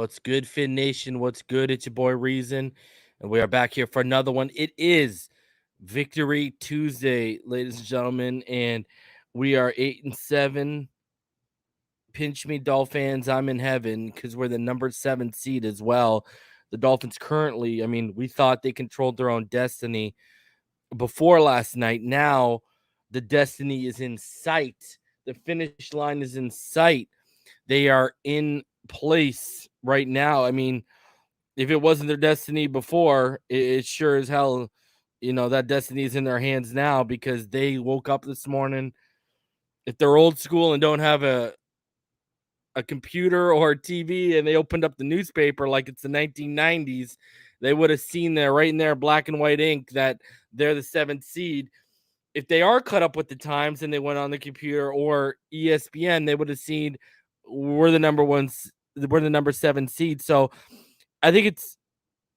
What's good, Fin Nation? What's good? It's your boy Reason, and we are back here for another one. It is Victory Tuesday, ladies and gentlemen, and we are 8-7. Pinch me, Dolphins. I'm in heaven because we're the number 7 seed as well. The Dolphins currently, we thought they controlled their own destiny before last night. Now the destiny is in sight. The finish line is in sight. They are in place right now. If it wasn't their destiny before, it sure as hell, that destiny is in their hands now because they woke up this morning. If they're old school and don't have a computer or a TV and they opened up the newspaper like it's the 1990s, they would have seen there right in there, black and white ink, that they're the 7th seed. If they are cut up with the times and they went on the computer or ESPN, they would have seen we're the number 7 seed. So I think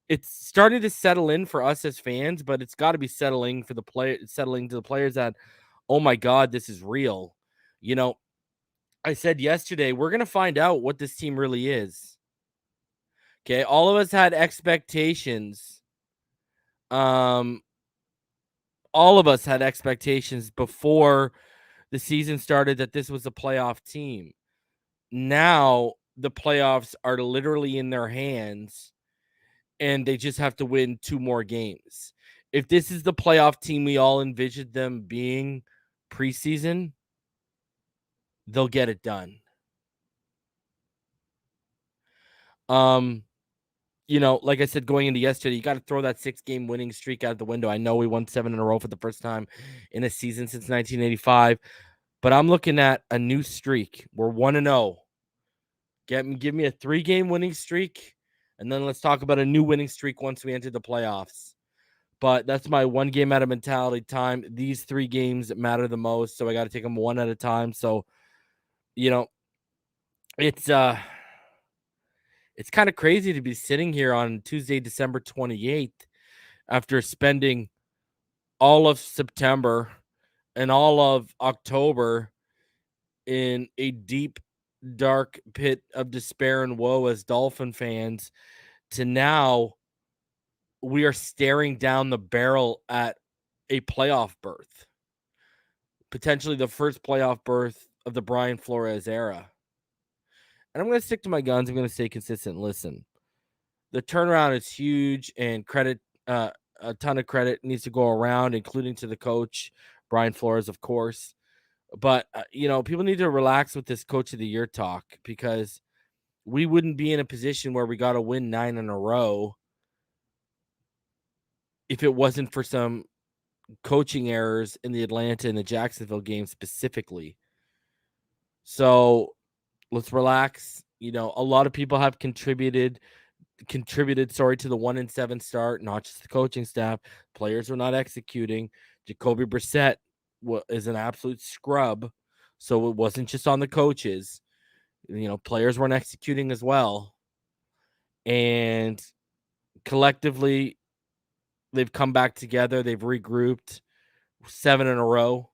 it's starting to settle in for us as fans, but it's got to be settling to the players that, oh my God, this is real. I said yesterday, we're going to find out what this team really is. Okay. All of us had expectations. All of us had expectations before the season started that this was a playoff team. Now the playoffs are literally in their hands and they just have to win 2 more games. If this is the playoff team we all envisioned them being preseason, they'll get it done. Like I said, going into yesterday, you got to throw that 6-game winning streak out the window. I know we won 7 in a row for the first time in a season since 1985, but I'm looking at a new streak. We're 1-0. Give me a 3-game winning streak, and then let's talk about a new winning streak once we enter the playoffs. But that's my 1 game at a mentality time. These 3 games matter the most, so I got to take them one at a time. So, it's kind of crazy to be sitting here on Tuesday, December 28th, after spending all of September and all of October in a deep, dark pit of despair and woe as Dolphin fans, to now we are staring down the barrel at a playoff berth, potentially the first playoff berth of the Brian Flores era. And I'm going to stick to my guns. I'm going to stay consistent. Listen, the turnaround is huge, and a ton of credit needs to go around, including to the coach, Brian Flores, of course. But, people need to relax with this coach of the year talk, because we wouldn't be in a position where we got to win 9 in a row if it wasn't for some coaching errors in the Atlanta and the Jacksonville game specifically. So let's relax. A lot of people have contributed to the 1-7 start, not just the coaching staff. Players were not executing. Jacoby Brissett is an absolute scrub, so it wasn't just on the coaches. Players weren't executing as well, and collectively they've come back together. They've regrouped. 7 in a row,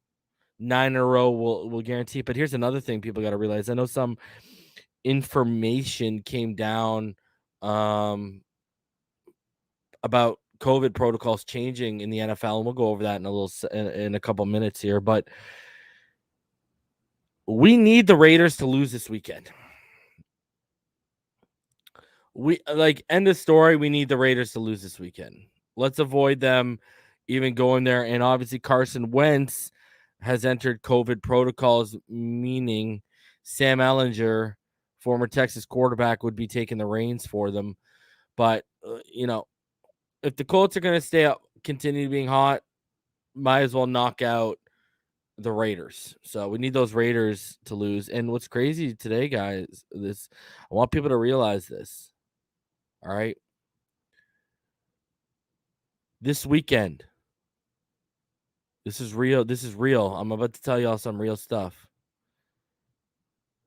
9 in a row will guarantee. But here's another thing people got to realize. I know some information came down about COVID protocols changing in the NFL, and we'll go over that in a couple minutes here. But we need the Raiders to lose this weekend. End of story. We need the Raiders to lose this weekend. Let's avoid them even going there. And obviously Carson Wentz has entered COVID protocols, meaning Sam Ehlinger, former Texas quarterback, would be taking the reins for them. But, if the Colts are going to stay up, continue being hot, might as well knock out the Raiders. So we need those Raiders to lose. And what's crazy today, guys, I want people to realize this. All right. This weekend, this is real. I'm about to tell y'all some real stuff.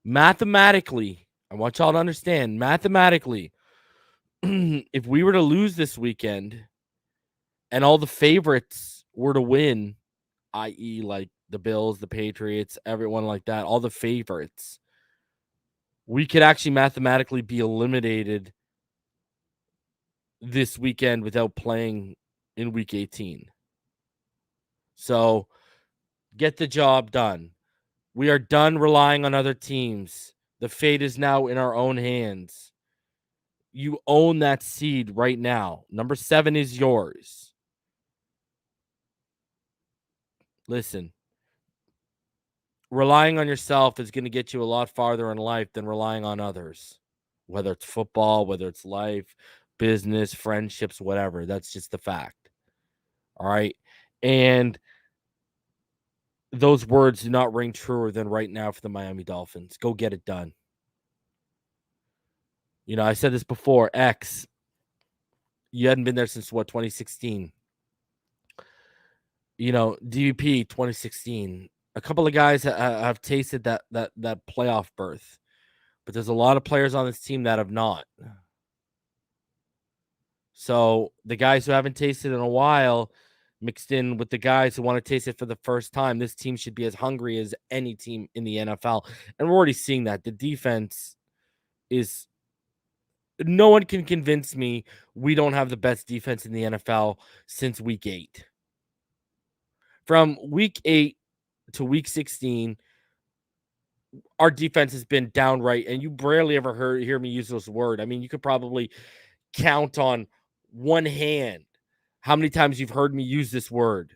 Mathematically, I want y'all to understand, mathematically, if we were to lose this weekend and all the favorites were to win, i.e. like the Bills, the Patriots, everyone like that, all the favorites, we could actually mathematically be eliminated this weekend without playing in week 18. So get the job done. We are done relying on other teams. The fate is now in our own hands. You own that seed right now. Number 7 is yours. Listen, relying on yourself is going to get you a lot farther in life than relying on others, whether it's football, whether it's life, business, friendships, whatever. That's just the fact. All right. And those words do not ring truer than right now for the Miami Dolphins. Go get it done. You know, I said this before, X, you hadn't been there since what, 2016? You know, DVP 2016. A couple of guys have tasted that playoff berth, but there's a lot of players on this team that have not. So the guys who haven't tasted in a while, mixed in with the guys who want to taste it for the first time, this team should be as hungry as any team in the NFL. And we're already seeing that. The defense is, no one can convince me we don't have the best defense in the NFL since week 8. From week 8 to week 16, our defense has been downright, and you rarely ever hear me use this word. I mean, you could probably count on one hand how many times you've heard me use this word.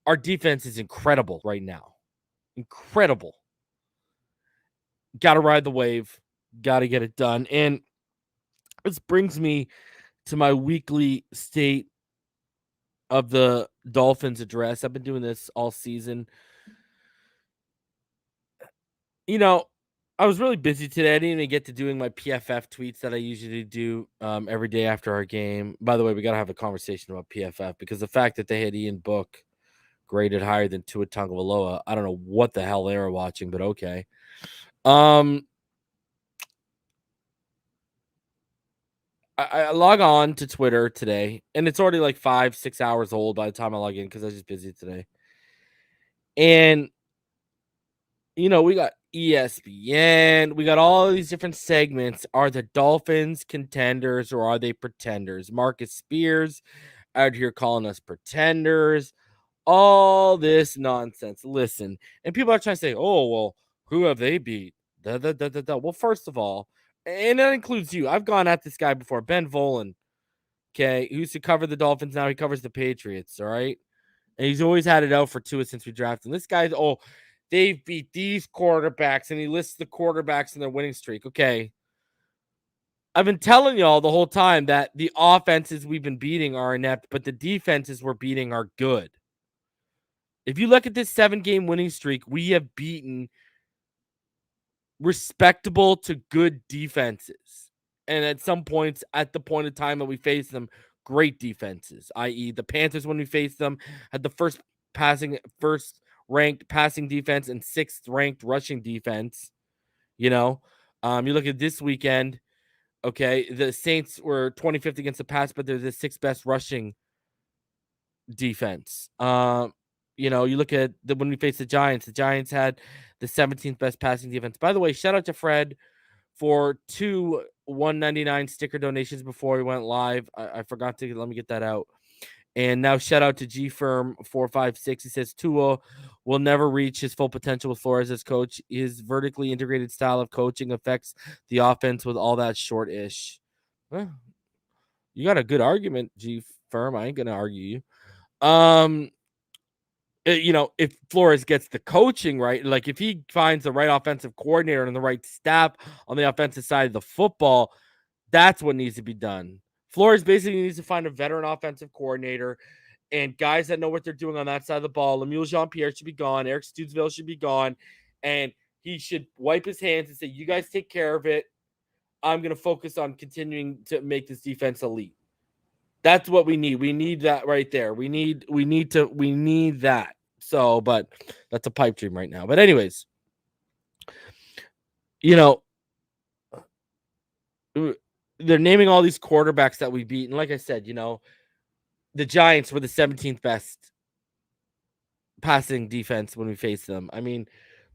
Our defense is incredible right now. Incredible. Got to ride the wave. Got to get it done. And this brings me to my weekly state of the Dolphins address. I've been doing this all season. You know, I was really busy today. I didn't even get to doing my PFF tweets that I usually do every day after our game. By the way, we got to have a conversation about PFF because the fact that they had Ian Book graded higher than Tua Tagovailoa, I don't know what the hell they were watching, but okay. I log on to Twitter today, and it's already like 5-6 hours old by the time I log in because I was just busy today. And, you know, we got ESPN. We got all these different segments. Are the Dolphins contenders or are they pretenders? Marcus Spears out here calling us pretenders. All this nonsense. Listen, and people are trying to say, oh, well, who have they beat? Well, first of all, and that includes you. I've gone at this guy before, Ben Volen. Okay, who used to cover the Dolphins. Now he covers the Patriots. All right. And he's always had it out for Tua since we drafted him. This guy's, oh, they've beat these quarterbacks, and he lists the quarterbacks in their winning streak. Okay. I've been telling y'all the whole time that the offenses we've been beating are inept, but the defenses we're beating are good. If you look at this 7-game winning streak, we have beaten respectable to good defenses. And at some points, at the point of time that we face them, great defenses, i.e. the Panthers when we faced them had the first ranked passing defense and 6th ranked rushing defense. You know, you look at this weekend, okay, the Saints were 25th against the pass, but they're the 6th best rushing defense. You know, you look at when we faced the Giants had the 17th best passing defense. By the way, shout out to Fred for 2 $1.99 sticker donations before we went live. I forgot to let me get that out. And now shout out to G Firm 456. He says Tua will never reach his full potential with Flores as coach. His vertically integrated style of coaching affects the offense with all that short-ish. Well, you got a good argument, G Firm. I ain't gonna argue you. You know, if Flores gets the coaching right, like if he finds the right offensive coordinator and the right staff on the offensive side of the football, that's what needs to be done. Flores basically needs to find a veteran offensive coordinator and guys that know what they're doing on that side of the ball. Emile Jean-Pierre should be gone. Eric Studesville should be gone. And he should wipe his hands and say, you guys take care of it. I'm going to focus on continuing to make this defense elite. That's what we need. We need that right there. We need that. So, but that's a pipe dream right now. But anyways, you know, they're naming all these quarterbacks that we beat. And like I said, you know, the Giants were the 17th best passing defense when we faced them. I mean,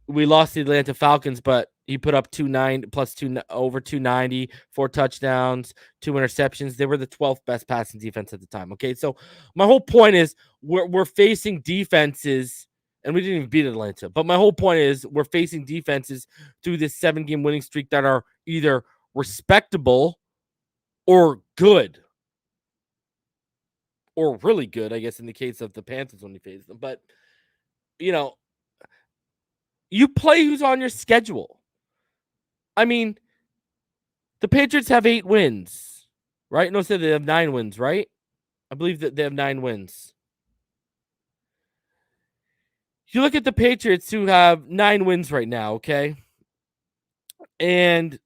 we lost the Atlanta Falcons, but he put up 290 plus over 290, 4 touchdowns, 2 interceptions. They were the 12th best passing defense at the time. Okay, so my whole point is we're facing defenses, and we didn't even beat Atlanta. But my whole point is we're facing defenses through this 7-game winning streak that are either respectable or good, or really good, I guess, in the case of the Panthers when we face them. But you know, you play who's on your schedule. I mean, the Patriots have 8 wins, right? No, they have 9 wins, right? I believe that they have 9 wins. You look at the Patriots who have 9 wins right now, okay? And,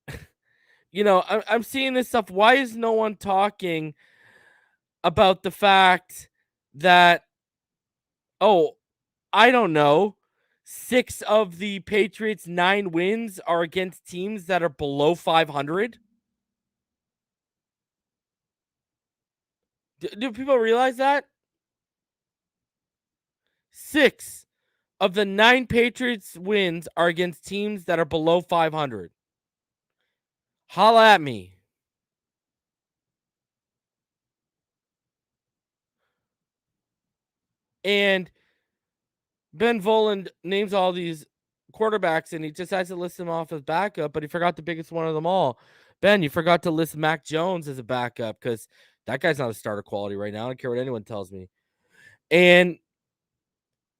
I'm seeing this stuff. Why is no one talking about the fact that, oh, I don't know, 6 of the Patriots' 9 wins are against teams that are below 500? Do people realize that? 6 of the 9 Patriots wins are against teams that are below 500. Holla at me. And Ben Voland names all these quarterbacks, and he just has to list them off as backup, but he forgot the biggest one of them all. Ben, you forgot to list Mac Jones as a backup because that guy's not a starter quality right now. I don't care what anyone tells me. And,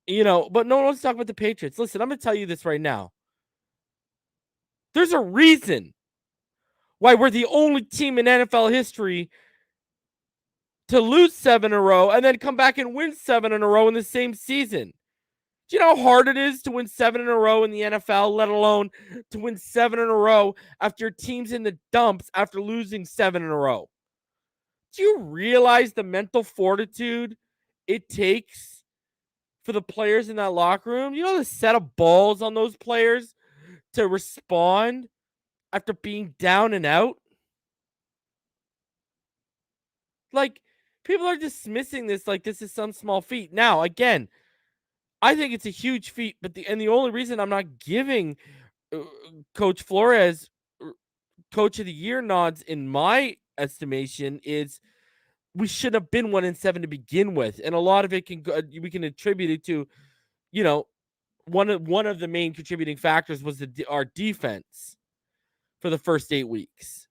but no one wants to talk about the Patriots. Listen, I'm going to tell you this right now. There's a reason why we're the only team in NFL history to lose 7 in a row and then come back and win 7 in a row in the same season. Do you know how hard it is to win 7 in a row in the NFL, let alone to win 7 in a row after your team's in the dumps after losing 7 in a row? Do you realize the mental fortitude it takes for the players in that locker room? You know the set of balls on those players to respond after being down and out? Like, people are dismissing this like this is some small feat. Now, again, I think it's a huge feat, but the only reason I'm not giving Coach Flores Coach of the Year nods in my estimation is we should have been 1-7 to begin with, and a lot of it we can attribute it to, one of the main contributing factors was our defense for the first 8 weeks,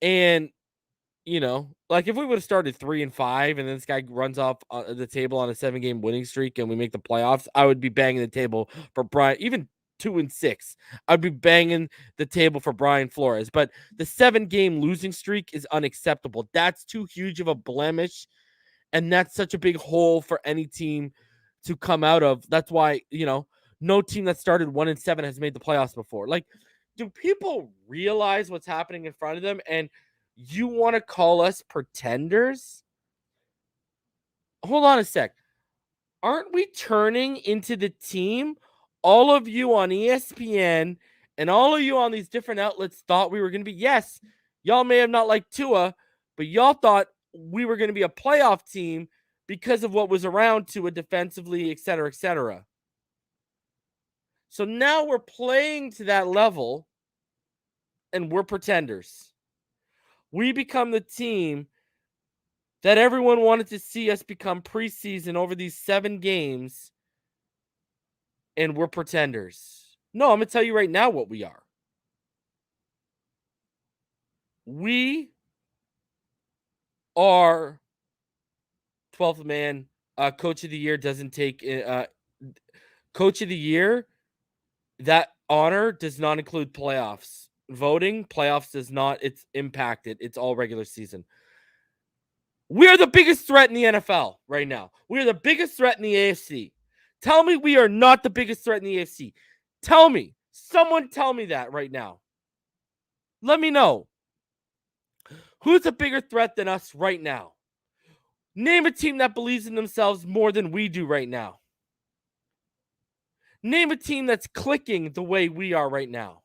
and like if we would have started 3-5 and then this guy runs off the table on a 7-game winning streak and we make the playoffs, I would be banging the table for Brian. Even 2-6, I'd be banging the table for Brian Flores. But the 7-game losing streak is unacceptable. That's too huge of a blemish, and that's such a big hole for any team to come out of. That's why no team that started 1-7 has made the playoffs before. Like, do people realize what's happening in front of them? And you want to call us pretenders? Hold on a sec. Aren't we turning into the team all of you on ESPN and all of you on these different outlets thought we were going to be? Yes, y'all may have not liked Tua, but y'all thought we were going to be a playoff team because of what was around Tua defensively, et cetera, et cetera. So now we're playing to that level and we're pretenders. We become the team that everyone wanted to see us become preseason over these 7 games, and we're pretenders. No, I'm going to tell you right now what we are. We are 12th man. Coach of the Year doesn't take Coach of the Year. That honor does not include playoffs. Voting, playoffs does not. It's impacted. It's all regular season. We are the biggest threat in the NFL right now. We are the biggest threat in the AFC. Tell me we are not the biggest threat in the AFC. Tell me. Someone tell me that right now. Let me know. Who's a bigger threat than us right now? Name a team that believes in themselves more than we do right now. Name a team that's clicking the way we are right now.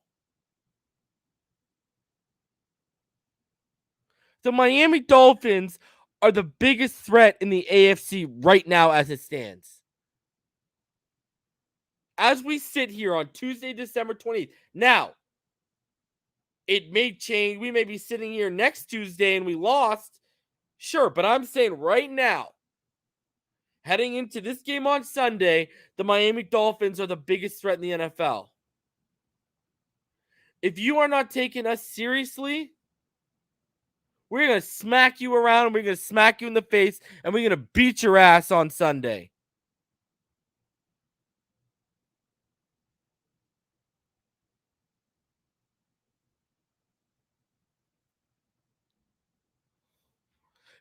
The Miami Dolphins are the biggest threat in the AFC right now as it stands. as we sit here on Tuesday, December 20th, now, it may change. We may be sitting here next Tuesday and we lost. Sure, but I'm saying right now, heading into this game on Sunday, the Miami Dolphins are the biggest threat in the NFL. If you are not taking us seriously, we're going to smack you around and we're going to smack you in the face and we're going to beat your ass on Sunday.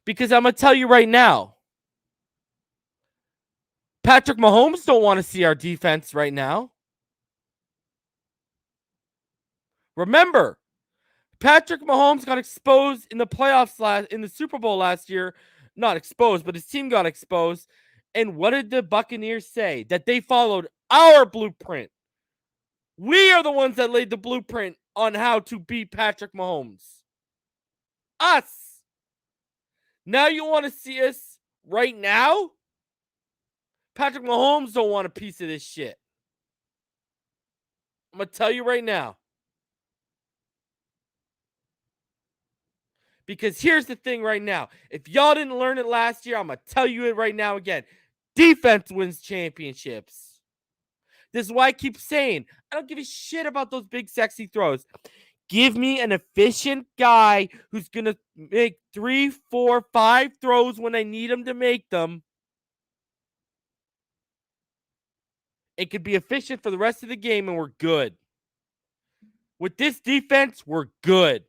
Because I'm going to tell you right now, Patrick Mahomes don't want to see our defense right now. Remember, Patrick Mahomes got exposed in the playoffs in the Super Bowl last year. Not exposed, but his team got exposed. And what did the Buccaneers say? That they followed our blueprint. We are the ones that laid the blueprint on how to beat Patrick Mahomes. Us. Now you want to see us right now? Patrick Mahomes don't want a piece of this shit. I'm going to tell you right now. Because here's the thing right now. If y'all didn't learn it last year, I'm going to tell you it right now again. Defense wins championships. This is why I keep saying, I don't give a shit about those big, sexy throws. Give me an efficient guy who's going to make 3, 4, 5 throws when I need him to make them. It could be efficient for the rest of the game, and we're good. With this defense, we're good.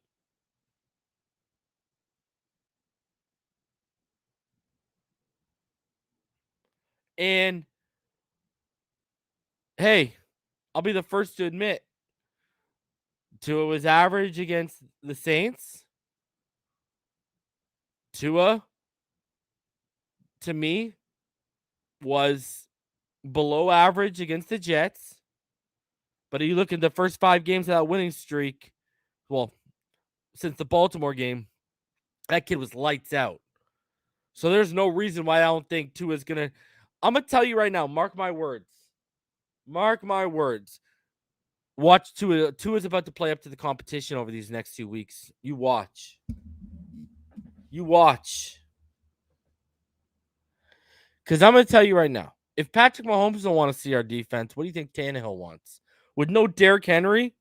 And, hey, I'll be the first to admit, Tua was average against the Saints. Tua, to me, was below average against the Jets. But you look at the first 5 games of that winning streak, well, since the Baltimore game, that kid was lights out. So there's no reason why I don't think Tua's going to... I'm going to tell you right now, mark my words. Mark my words. Watch Tua. Tua's about to play up to the competition over these next 2 weeks. You watch. You watch. Because I'm going to tell you right now, if Patrick Mahomes don't want to see our defense, what do you think Tannehill wants? With no Derrick Henry?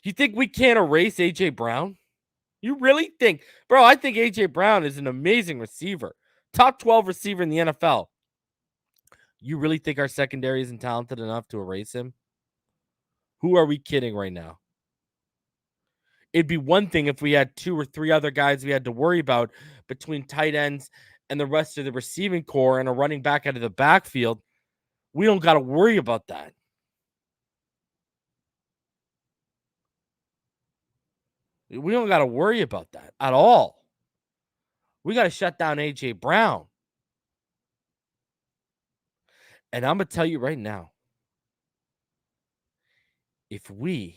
You think we can't erase A.J. Brown? You really think? Bro, I think A.J. Brown is an amazing receiver. Top 12 receiver in the NFL. You really think our secondary isn't talented enough to erase him? Who are we kidding right now? It'd be one thing if we had 2 or 3 other guys we had to worry about between tight ends and the rest of the receiving core and a running back out of the backfield. We don't got to worry about that. We don't got to worry about that at all. We got to shut down A.J. Brown. And I'm going to tell you right now, if we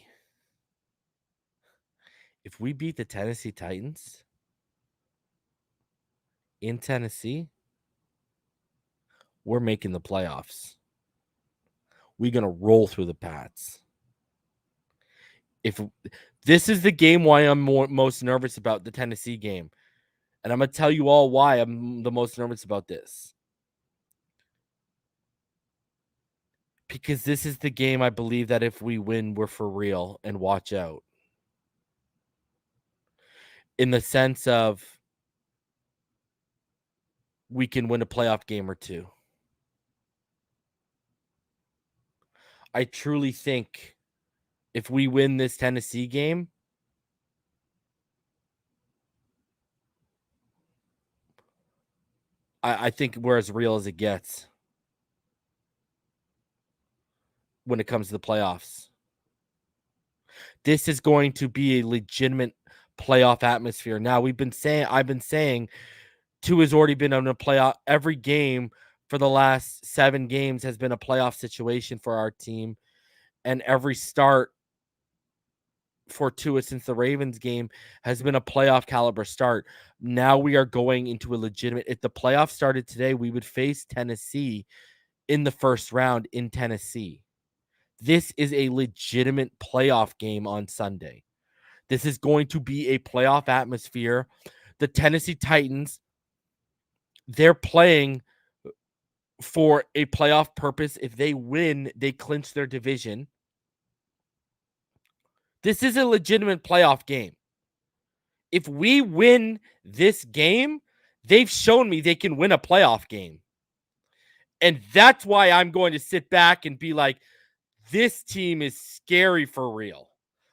beat the Tennessee Titans in Tennessee, we're making the playoffs. We're going to roll through the Pats. If this is the game why I'm most nervous about the Tennessee game. And I'm going to tell you all why I'm the most nervous about this. Because this is the game I believe that if we win, we're for real and watch out. In the sense of we can win a playoff game or 2. I truly think if we win this Tennessee game, I think we're as real as it gets when it comes to the playoffs. This is going to be a legitimate playoff atmosphere. Now, I've been saying Tua has already been on a playoff. Every game for the last 7 games has been a playoff situation for our team. And every start for Tua since the Ravens game has been a playoff caliber start. Now we are going into a legitimate... If the playoff started today, we would face Tennessee in the first round in Tennessee. This is a legitimate playoff game on Sunday. This is going to be a playoff atmosphere. The Tennessee Titans, they're playing for a playoff purpose. If they win, they clinch their division. This is a legitimate playoff game. If we win this game, they've shown me they can win a playoff game. And that's why I'm going to sit back and be like, this team is scary for real.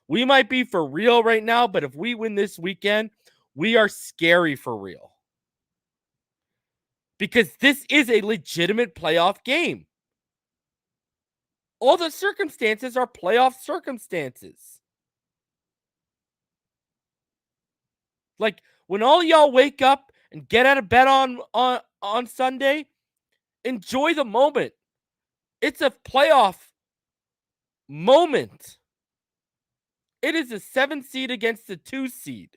We might be for real right now, but if we win this weekend, we are scary for real. Because this is a legitimate playoff game. All the circumstances are playoff circumstances. Like, when all y'all wake up and get out of bed on Sunday, enjoy the moment. It's a playoff moment. It is a 7 seed against the 2 seed.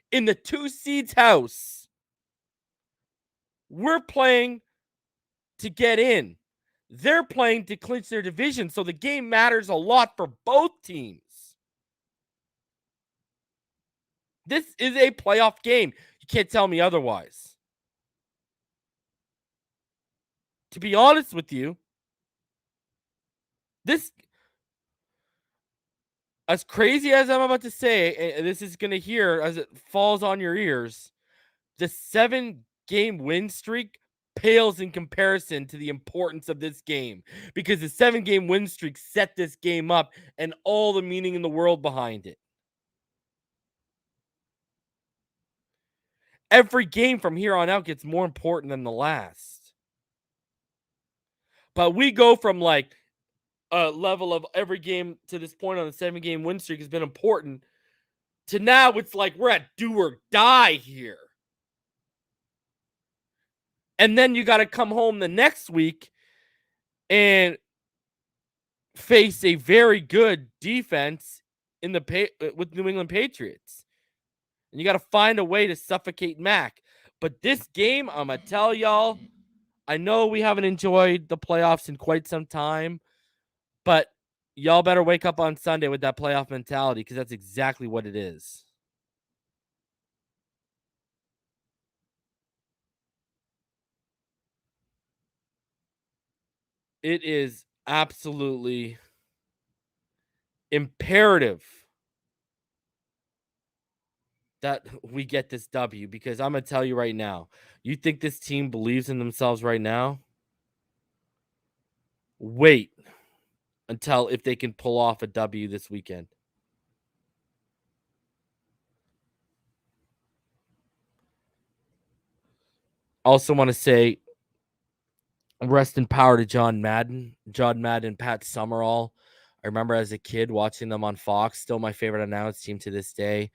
In the 2 seed's house. We're playing to get in. They're playing to clinch their division, so the game matters a lot for both teams. This is a playoff game. You can't tell me otherwise. To be honest with you, this, as crazy as I'm about to say, and this is going to hear as it falls on your ears, the 7-game win streak pales in comparison to the importance of this game, because the 7-game win streak set this game up and all the meaning in the world behind it. Every game from here on out gets more important than the last. But we go from like a level of every game to this point on the 7-game win streak has been important to now it's like we're at do or die here. And then you got to come home the next week and face a very good defense in the with New England Patriots. And you got to find a way to suffocate Mac. But this game, I'm going to tell y'all, I know we haven't enjoyed the playoffs in quite some time, but y'all better wake up on Sunday with that playoff mentality, because that's exactly what it is. It is absolutely imperative that we get this W, because I'm going to tell you right now, you think this team believes in themselves right now? Wait until if they can pull off a W this weekend. Also want to say rest in power to John Madden, Pat Summerall. I remember as a kid watching them on Fox, still my favorite announced team to this day.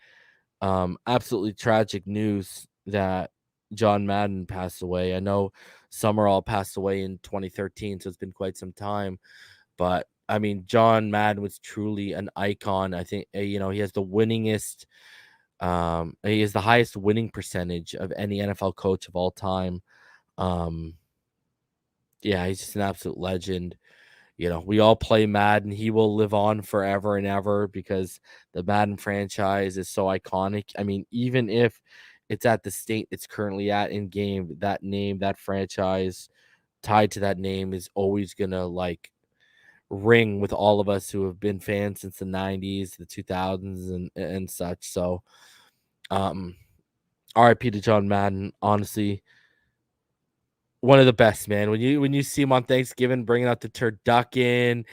Absolutely tragic news that John Madden passed away. I know Summerall passed away in 2013, so it's been quite some time. But I mean, John Madden was truly an icon. I think he has the winningest, he has the highest winning percentage of any NFL coach of all time. Yeah, he's just an absolute legend. We all play Madden. He will live on forever and ever because the Madden franchise is so iconic. I mean, even if it's at the state it's currently at in game, that name, that franchise tied to that name is always gonna like ring with all of us who have been fans since the 90s, the 2000s and such. So RIP to John Madden, honestly. One of the best, man. When you see him on Thanksgiving bringing out the turducken,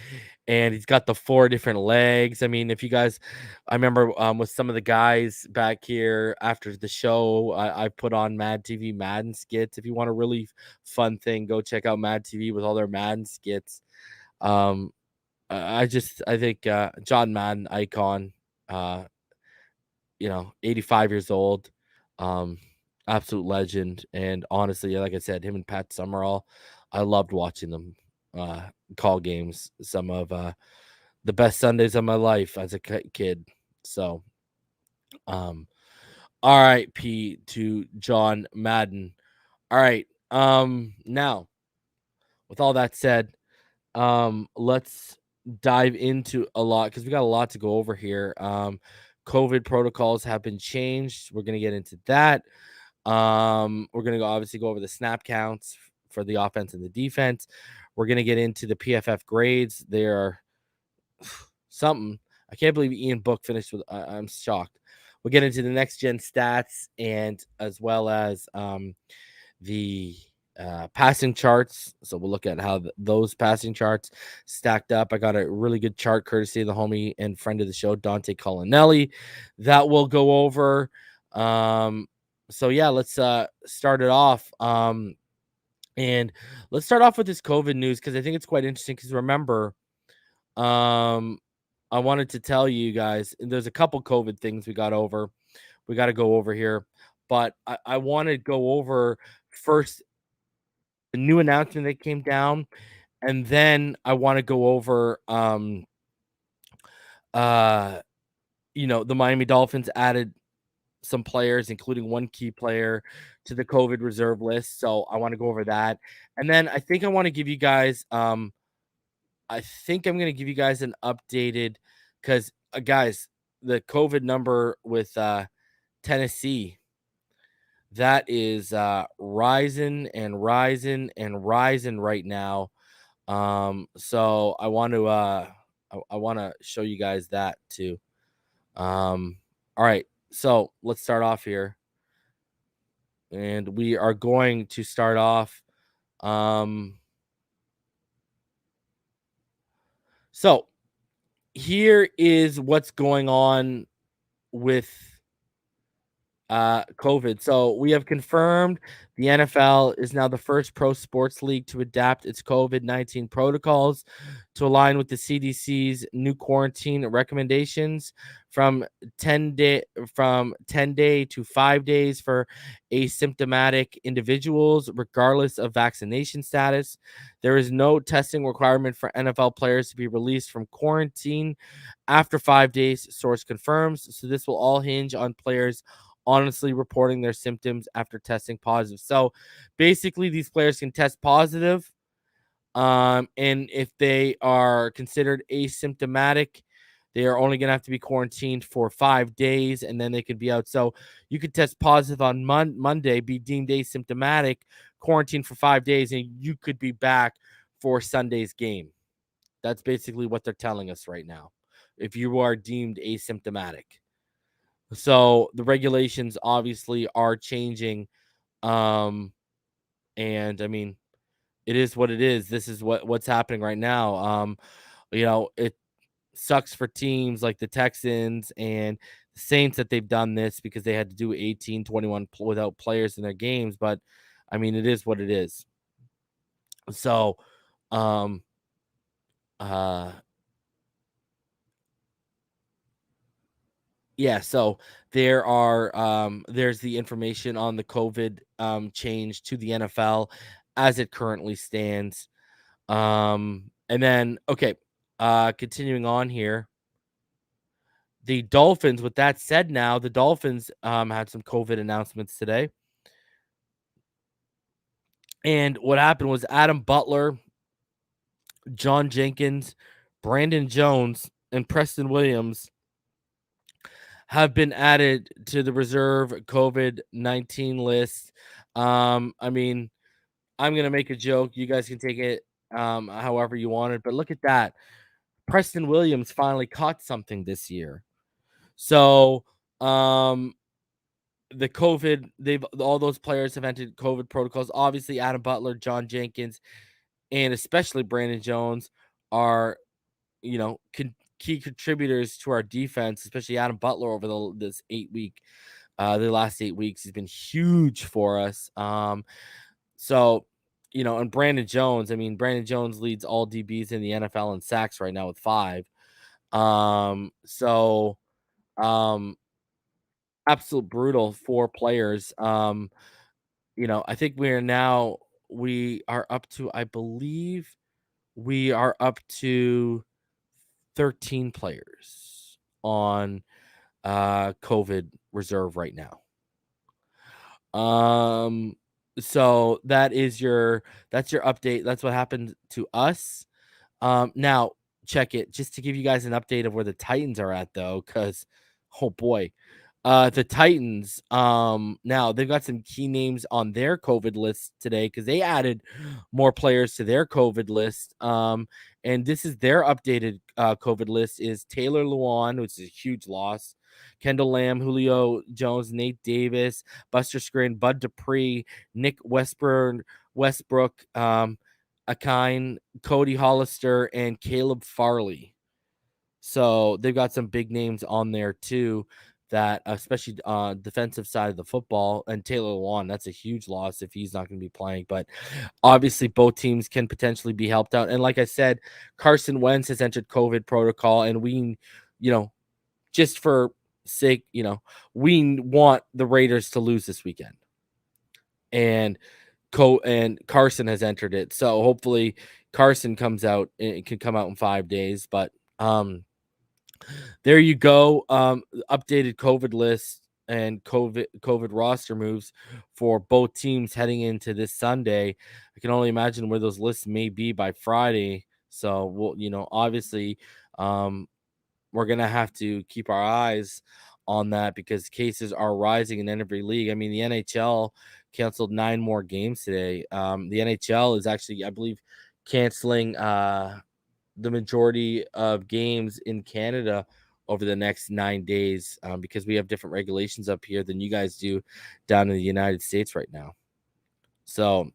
and he's got the 4 different legs. I mean, if you guys, I remember with some of the guys back here after the show, I put on Mad TV Madden skits. If you want a really fun thing, go check out Mad TV with all their Madden skits. I think John Madden, icon, 85 years old, absolute legend. And honestly, like I said, him and Pat Summerall, I loved watching them call games. Some of the best Sundays of my life as a kid. So, RIP to John Madden. All right, now with all that said, let's dive into a lot because we got a lot to go over here. COVID protocols have been changed. We're gonna get into that. We're gonna obviously go over the snap counts for the offense and the defense. We're gonna get into the PFF grades. They are something. I can't believe Ian Book finished with. I'm shocked. We'll get into the next gen stats and as well as the passing charts. So we'll look at how those passing charts stacked up. I got a really good chart courtesy of the homie and friend of the show, Dante Colinelli, that we'll go over. So yeah, let's start it off. And let's start off with this COVID news because I think it's quite interesting. Because remember, I wanted to tell you guys there's a couple COVID things we got to go over here, but I want to go over first the new announcement that came down, and then I want to go over uh the Miami Dolphins added some players, including one key player, to the COVID reserve list. So I want to go over that. And then I think I want to give you guys I think I'm going to give you guys an updated cuz guys, the COVID number with Tennessee, that is rising and rising and rising right now. So I want to I want to show you guys that too. All right. So let's start off here. And we are going to start off so here is what's going on with COVID. So we have confirmed the NFL is now the first pro sports league to adapt its COVID-19 protocols to align with the CDC's new quarantine recommendations from 10-day to 5 days for asymptomatic individuals regardless of vaccination status. There is no testing requirement for NFL players to be released from quarantine after 5 days, source confirms. So this will all hinge on players honestly reporting their symptoms after testing positive. So basically these players can test positive, and if they are considered asymptomatic, they are only going to have to be quarantined for 5 days and then they could be out. So you could test positive on Monday, be deemed asymptomatic, quarantine for 5 days, and you could be back for Sunday's game. That's basically what they're telling us right now, if you are deemed asymptomatic. So the regulations obviously are changing. And I mean, it is what it is. This is what's happening right now. It sucks for teams like the Texans and the Saints that they've done this because they had to do 18-21 without players in their games. But I mean, it is what it is. So, um, uh, yeah, so there's the information on the COVID change to the NFL as it currently stands. And then okay, continuing on here. The Dolphins, with that said, now the Dolphins had some COVID announcements today. And what happened was Adam Butler, John Jenkins, Brandon Jones, and Preston Williams have been added to the reserve COVID-19 list. I mean, I'm going to make a joke. You guys can take it however you want it. But look at that. Preston Williams finally caught something this year. So the COVID, all those players have entered COVID protocols. Obviously, Adam Butler, John Jenkins, and especially Brandon Jones are, key contributors to our defense, especially Adam Butler over this 8 week, the last 8 weeks. He's been huge for us. So, and Brandon Jones, I mean, Brandon Jones leads all DBs in the NFL in sacks right now with 5. So, um, absolute brutal for players. I think we are up to, I believe we are up to 13 players on COVID reserve right now. So that's your update. That's what happened to us. Now check it just to give you guys an update of where the Titans are at though, because oh boy, the Titans. Now they've got some key names on their COVID list today because they added more players to their COVID list. And this is their updated COVID list: is Taylor Lewan, which is a huge loss. Kendall Lamb, Julio Jones, Nate Davis, Buster Skrine, Bud Dupree, Nick Westbrook, Akine, Cody Hollister, and Caleb Farley. So they've got some big names on there too, that especially defensive side of the football. And Taylor Lewan, that's a huge loss if he's not going to be playing. But obviously, both teams can potentially be helped out. And like I said, Carson Wentz has entered COVID protocol, and we, just for sake, we want the Raiders to lose this weekend. And Carson has entered it. So hopefully Carson comes out. It can come out in 5 days. But there you go. Updated COVID list and COVID roster moves for both teams heading into this Sunday. I can only imagine where those lists may be by Friday. So we'll, obviously, we're gonna have to keep our eyes on that because cases are rising in every league. I mean, the NHL canceled 9 more games today. The NHL is actually, I believe, canceling the majority of games in Canada over the next 9 days because we have different regulations up here than you guys do down in the United States right now. So,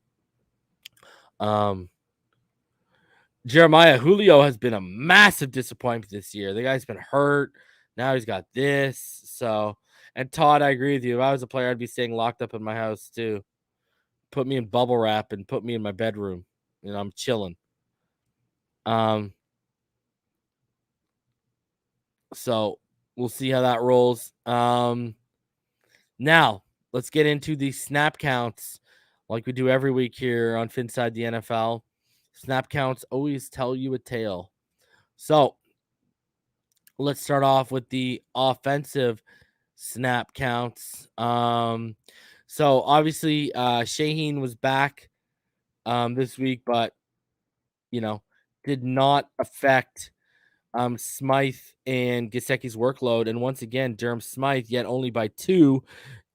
Jeremiah Julio has been a massive disappointment this year. The guy's been hurt. Now he's got this. So, and Todd, I agree with you. If I was a player, I'd be staying locked up in my house too. Put me in bubble wrap and put me in my bedroom. I'm chilling. So we'll see how that rolls. Now let's get into the snap counts like we do every week here on Finside the NFL. Snap counts always tell you a tale. So let's start off with the offensive snap counts. So obviously Shaheen was back this week, but did not affect Smythe and Gesicki's workload. And once again, Durham Smythe, yet only by 2,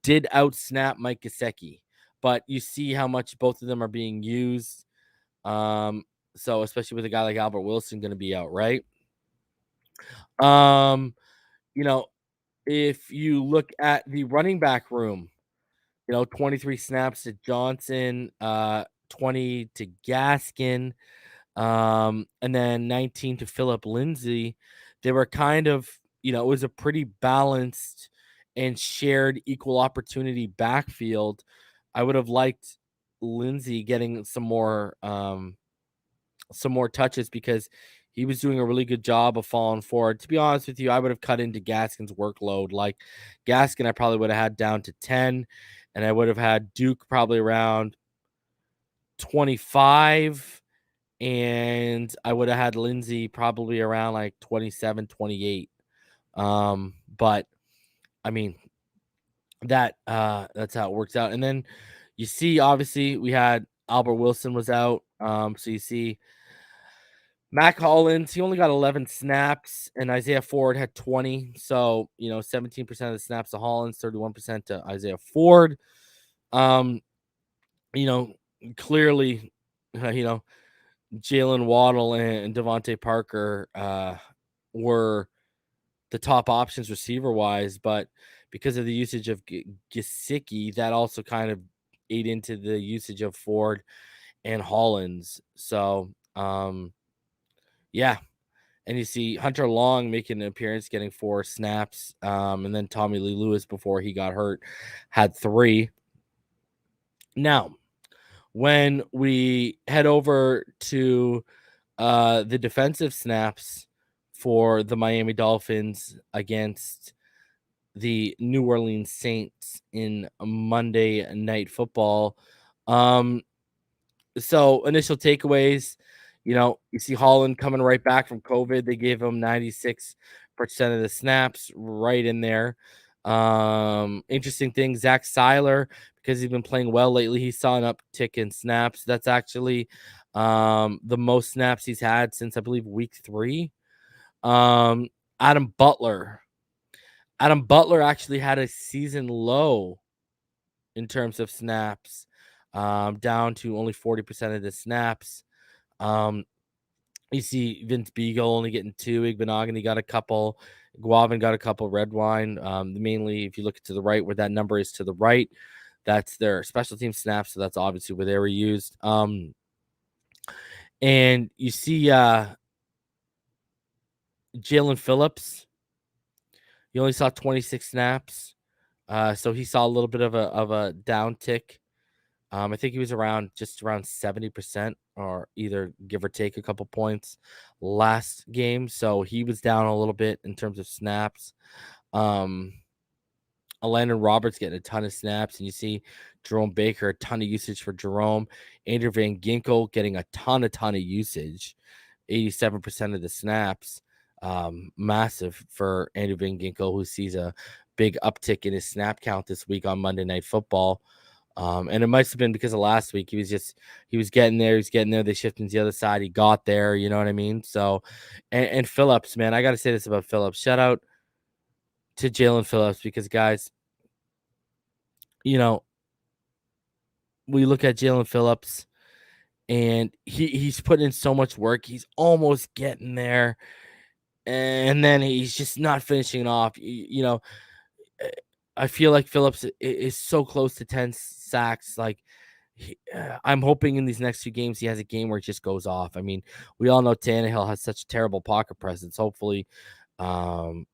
did outsnap Mike Gesicki. But you see how much both of them are being used. So especially with a guy like Albert Wilson going to be out, right? If you look at the running back room, 23 snaps to Johnson, 20 to Gaskin, and then 19 to Phillip Lindsay. They were kind of, it was a pretty balanced and shared equal opportunity backfield. I would have liked Lindsay getting some more touches because he was doing a really good job of falling forward. To be honest with you, I would have cut into Gaskin's workload. Like Gaskin, I probably would have had down to 10, and I would have had Duke probably around 25, and I would have had Lindsay probably around like 27, 28. But I mean, that's how it works out. And then you see, obviously, we had Albert Wilson was out. So you see Mac Hollins, he only got 11 snaps, and Isaiah Ford had 20. So, 17% of the snaps to Hollins, 31% to Isaiah Ford. Clearly, Jalen Waddle and Devontae Parker were the top options receiver-wise, but because of the usage of Gesicki, that also kind of ate into the usage of Ford and Hollins. So, yeah. And you see Hunter Long making an appearance, getting 4 snaps. And then Tommy Lee Lewis, before he got hurt, had 3. Now, when we head over to the defensive snaps for the Miami Dolphins against the New Orleans Saints in Monday Night Football. So initial takeaways, you see Holland coming right back from COVID. They gave him 96% of the snaps right in there. Interesting thing, Zach Seiler, because he's been playing well lately, he saw an uptick in snaps. That's actually the most snaps he's had since I believe week 3. Um, Adam Butler. Adam Butler actually had a season low in terms of snaps, down to only 40% of the snaps. You see Vince Beagle only getting 2. Igbenogany got a couple. Guavin got a couple. Red Wine. Mainly, if you look to the right, where that number is to the right, that's their special team snaps. So that's obviously where they were used. And you see Jalen Phillips. He only saw 26 snaps. So he saw a little bit of a downtick. I think he was around 70%, or either give or take a couple points last game. So he was down a little bit in terms of snaps. Landon Roberts getting a ton of snaps, and you see Jerome Baker, a ton of usage for Jerome. Andrew Van Ginkel getting a ton of usage, 87% of the snaps. Massive for Andrew Van Ginkel, who sees a big uptick in his snap count this week on Monday Night Football. And it must have been because of last week. He was getting there. They shifted him to the other side. He got there. You know what I mean? So, and Phillips, man, I got to say this about Phillips. Shout out to Jalen Phillips, because, guys, you know, we look at Jalen Phillips, and he's putting in so much work. He's almost getting there, and then he's just not finishing off. I feel like Phillips is so close to 10 sacks. Like, I'm hoping in these next 2 games he has a game where it just goes off. I mean, we all know Tannehill has such terrible pocket presence. Hopefully,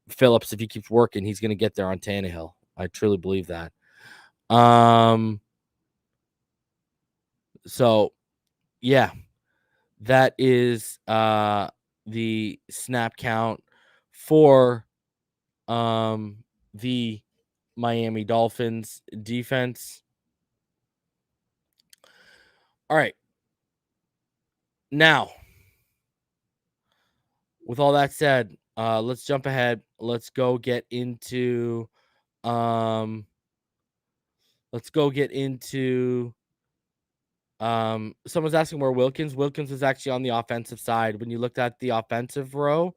Phillips, if he keeps working, he's going to get there on Tannehill. I truly believe that. So yeah, that is the snap count for the Miami Dolphins defense. All right. Now, with all that said, let's jump ahead. Let's go get into someone's asking where Wilkins was actually on the offensive side. When you looked at the offensive row,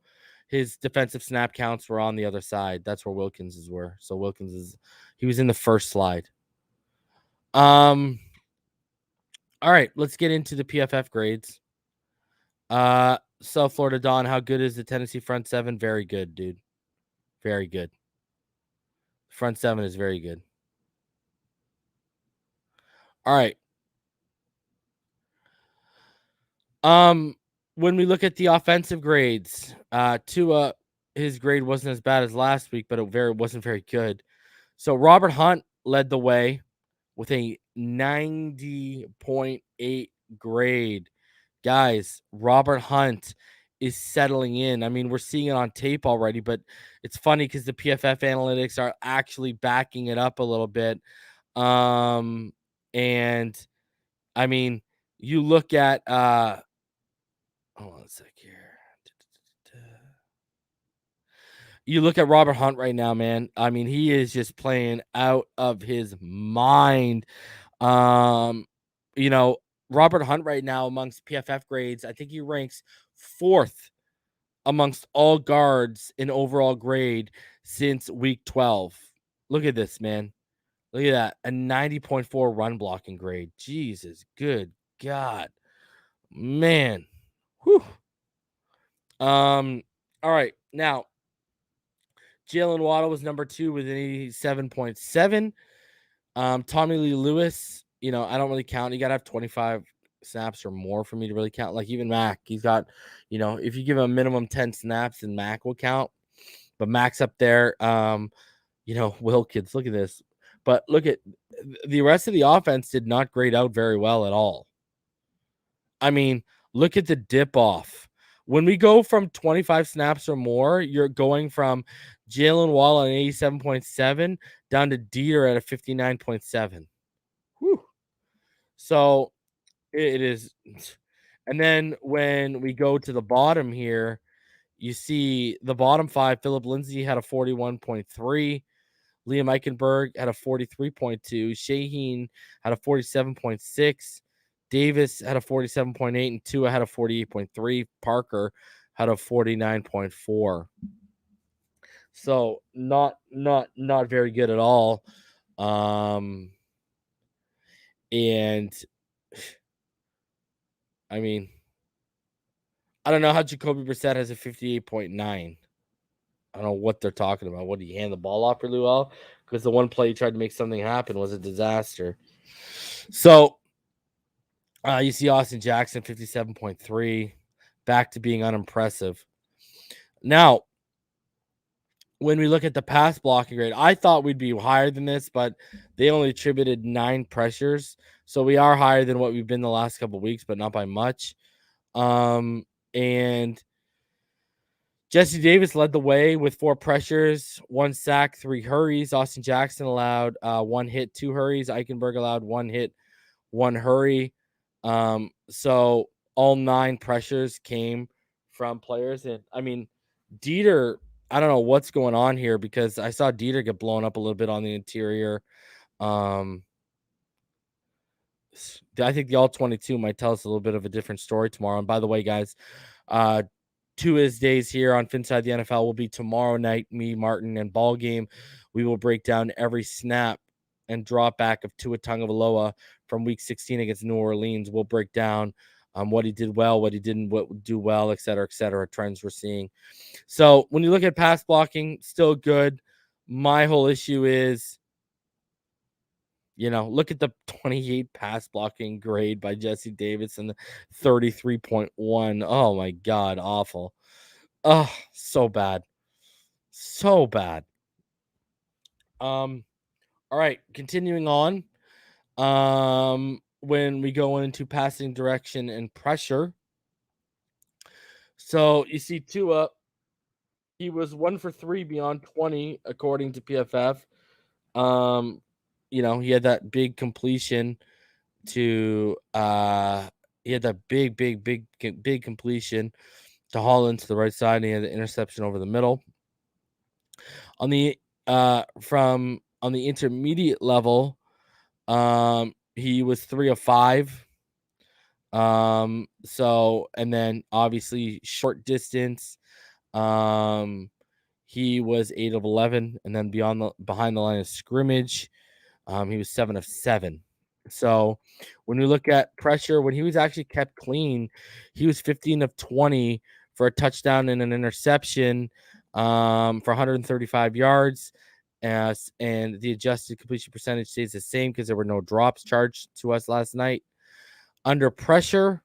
his defensive snap counts were on the other side. That's where Wilkins's were. So he was in the first slide. All right, let's get into the PFF grades. South Florida Don, how good is the Tennessee front seven? Very good, dude. Very good. Front seven is very good. All right. When we look at the offensive grades, Tua, his grade wasn't as bad as last week, but it wasn't very good. So Robert Hunt led the way with a 90.8 grade. Guys, Robert Hunt is settling in. I mean, we're seeing it on tape already, but it's funny because the PFF analytics are actually backing it up a little bit. And I mean, you look at hold on a sec here. You look at Robert Hunt right now, man. I mean, he is just playing out of his mind. Robert Hunt right now amongst PFF grades, I think he ranks 4th amongst all guards in overall grade since week 12. Look at this, man. Look at that. A 90.4 run blocking grade. Jesus, good God. Man. Whew. All right. Now, Jalen Waddle was number 2 with an 87.7. Tommy Lee Lewis, I don't really count. You got to have 25 snaps or more for me to really count. Like even Mac, he's got, if you give him a minimum 10 snaps, then Mac will count. But Mac's up there. Wilkins, look at this. But look at the rest of the offense did not grade out very well at all. I mean, look at the dip off. When we go from 25 snaps or more, you're going from Jalen Waddle at an 87.7 down to Dieter at a 59.7. Whew. So it is. And then when we go to the bottom here, you see the bottom 5. Philip Lindsay had a 41.3. Liam Eichenberg had a 43.2. Shaheen had a 47.6. Davis had a 47.8, and Tua had a 48.3. Parker had a 49.4. So not very good at all. And I mean, I don't know how Jacoby Brissett has a 58.9. I don't know what they're talking about. What, did he hand the ball off really well? Because the one play he tried to make something happen was a disaster. So you see Austin Jackson, 57.3, back to being unimpressive. Now, when we look at the pass blocking grade, I thought we'd be higher than this, but they only attributed 9 pressures. So we are higher than what we've been the last couple of weeks, but not by much. And Jesse Davis led the way with 4 pressures, 1 sack, 3 hurries. Austin Jackson allowed 1 hit, 2 hurries. Eichenberg allowed 1 hit, 1 hurry. So all 9 pressures came from players. And I mean, Dieter, I don't know what's going on here, because I saw Dieter get blown up a little bit on the interior. I think the All-22 might tell us a little bit of a different story tomorrow. And by the way, guys, 2 his days here on Finside the NFL will be tomorrow night. Me, Martin, and Ball Game. We will break down every snap and drop back of Tua Tagovailoa from Week 16 against New Orleans. We'll break down what he did well, what he didn't do well, et cetera, trends we're seeing. So when you look at pass blocking, still good. My whole issue is, look at the 28 pass blocking grade by Jesse Davis and the 33.1. Oh my God, awful. Oh, so bad. So bad. All right, continuing on. When we go into passing direction and pressure. So you see Tua, he was 1 for 3 beyond 20, according to PFF. He had that big completion to he had that big completion to Holland to the right side, and he had the interception over the middle. On the on the intermediate level, he was 3 of 5. So, and then obviously short distance, he was 8 of 11, and then behind the line of scrimmage, he was 7 of 7. So when we look at pressure, when he was actually kept clean, he was 15 of 20 for a touchdown and an interception, for 135 yards. And the adjusted completion percentage stays the same because there were no drops charged to us last night. Under pressure,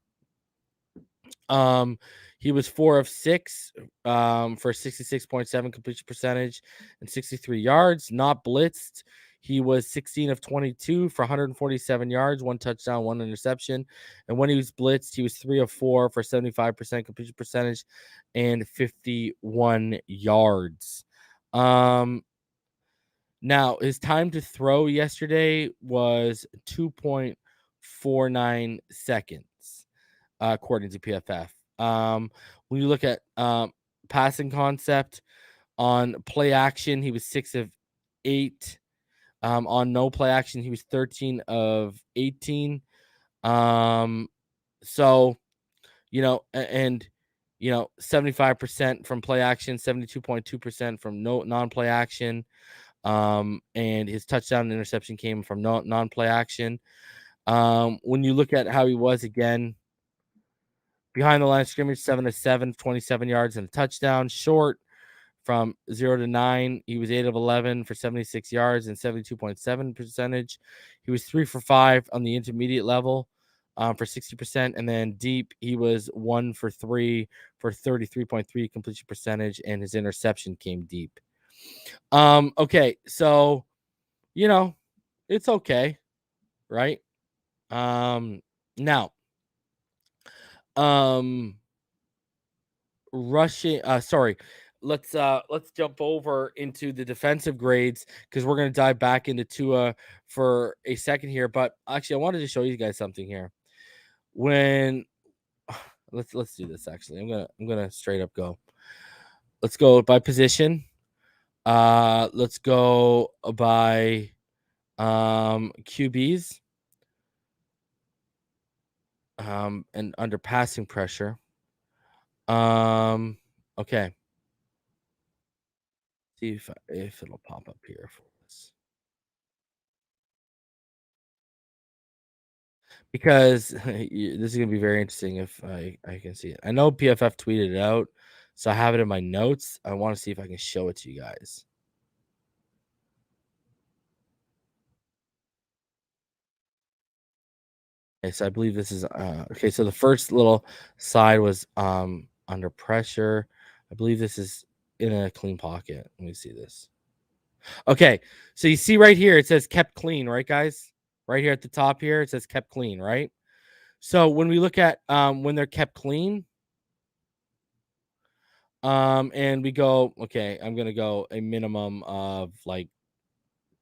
he was 4 of 6 for 66.7 completion percentage and 63 yards. Not blitzed, he was 16 of 22 for 147 yards, 1 touchdown, 1 interception. And when he was blitzed, he was 3 of 4 for 75% completion percentage and 51 yards. Now, his time to throw yesterday was 2.49 seconds, according to PFF. When you look at passing concept, on play action, he was 6 of 8. On no play action, he was 13 of 18. So, and 75% from play action, 72.2% from non-play action. And his touchdown and interception came from non-play action. When you look at how he was again, behind the line of scrimmage, 7 of 7, 27 yards and a touchdown. Short, from 0 to 9, he was 8 of 11 for 76 yards and 72.7 percentage. He was 3 for 5 on the intermediate level, for 60%. And then deep, he was 1 for 3 for 33.3 completion percentage, and his interception came deep. Okay, so it's okay, right? Now, rushing, let's jump over into the defensive grades, because we're going to dive back into Tua for a second here. But actually, I wanted to show you guys something here. When let's do this. Actually, I'm gonna straight up go. Let's go by position. Let's go by QBs and under passing pressure. Okay. See if it'll pop up here for us. Because this is gonna be very interesting if I can see it. I know PFF tweeted it out, so I have it in my notes. I want to see if I can show it to you guys. Okay, so I believe this is okay. So the first little side was under pressure. I believe this is in a clean pocket. Let me see this. Okay, so you see right here it says kept clean, right, guys? Right here at the top here it says kept clean, right? So when we look at when they're kept clean, and we go, okay, I'm gonna go a minimum of like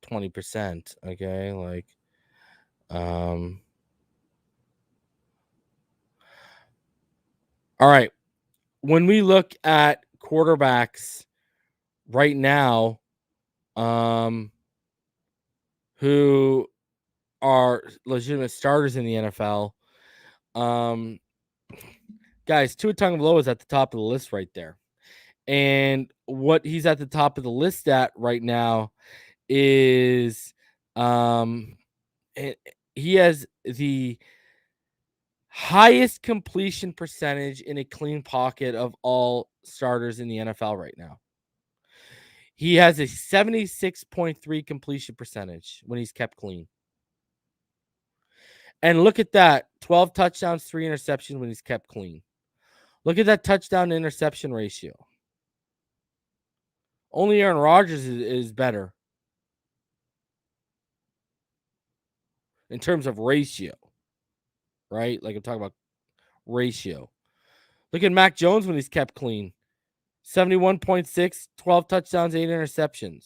20%. Okay, like all right. When we look at quarterbacks right now, who are legitimate starters in the NFL, guys, Tua Tagovailoa is at the top of the list right there. And what he's at the top of the list at right now is eh, he has the highest completion percentage in a clean pocket of all starters in the NFL right now. He has a 76.3 completion percentage when he's kept clean. And look at that, 12 touchdowns, 3 interceptions when he's kept clean. Look at that touchdown to interception ratio. Only Aaron Rodgers is better in terms of ratio, right? Like I'm talking about ratio. Look at Mac Jones when he's kept clean. 71.6, 12 touchdowns, 8 interceptions.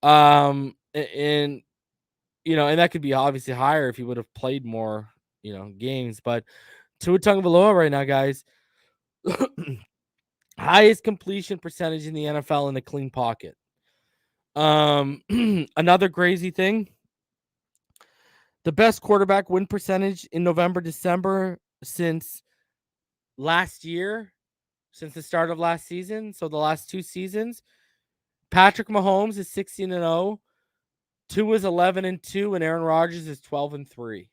And and that could be obviously higher if he would have played more, games. But Tua Tagovailoa right now, guys, highest completion percentage in the NFL in a clean pocket. Another crazy thing, the best quarterback win percentage in November, December since last year, since the start of last season. So the last 2 seasons, Patrick Mahomes is 16-0, Tua is 11-2, and Aaron Rodgers is 12-3.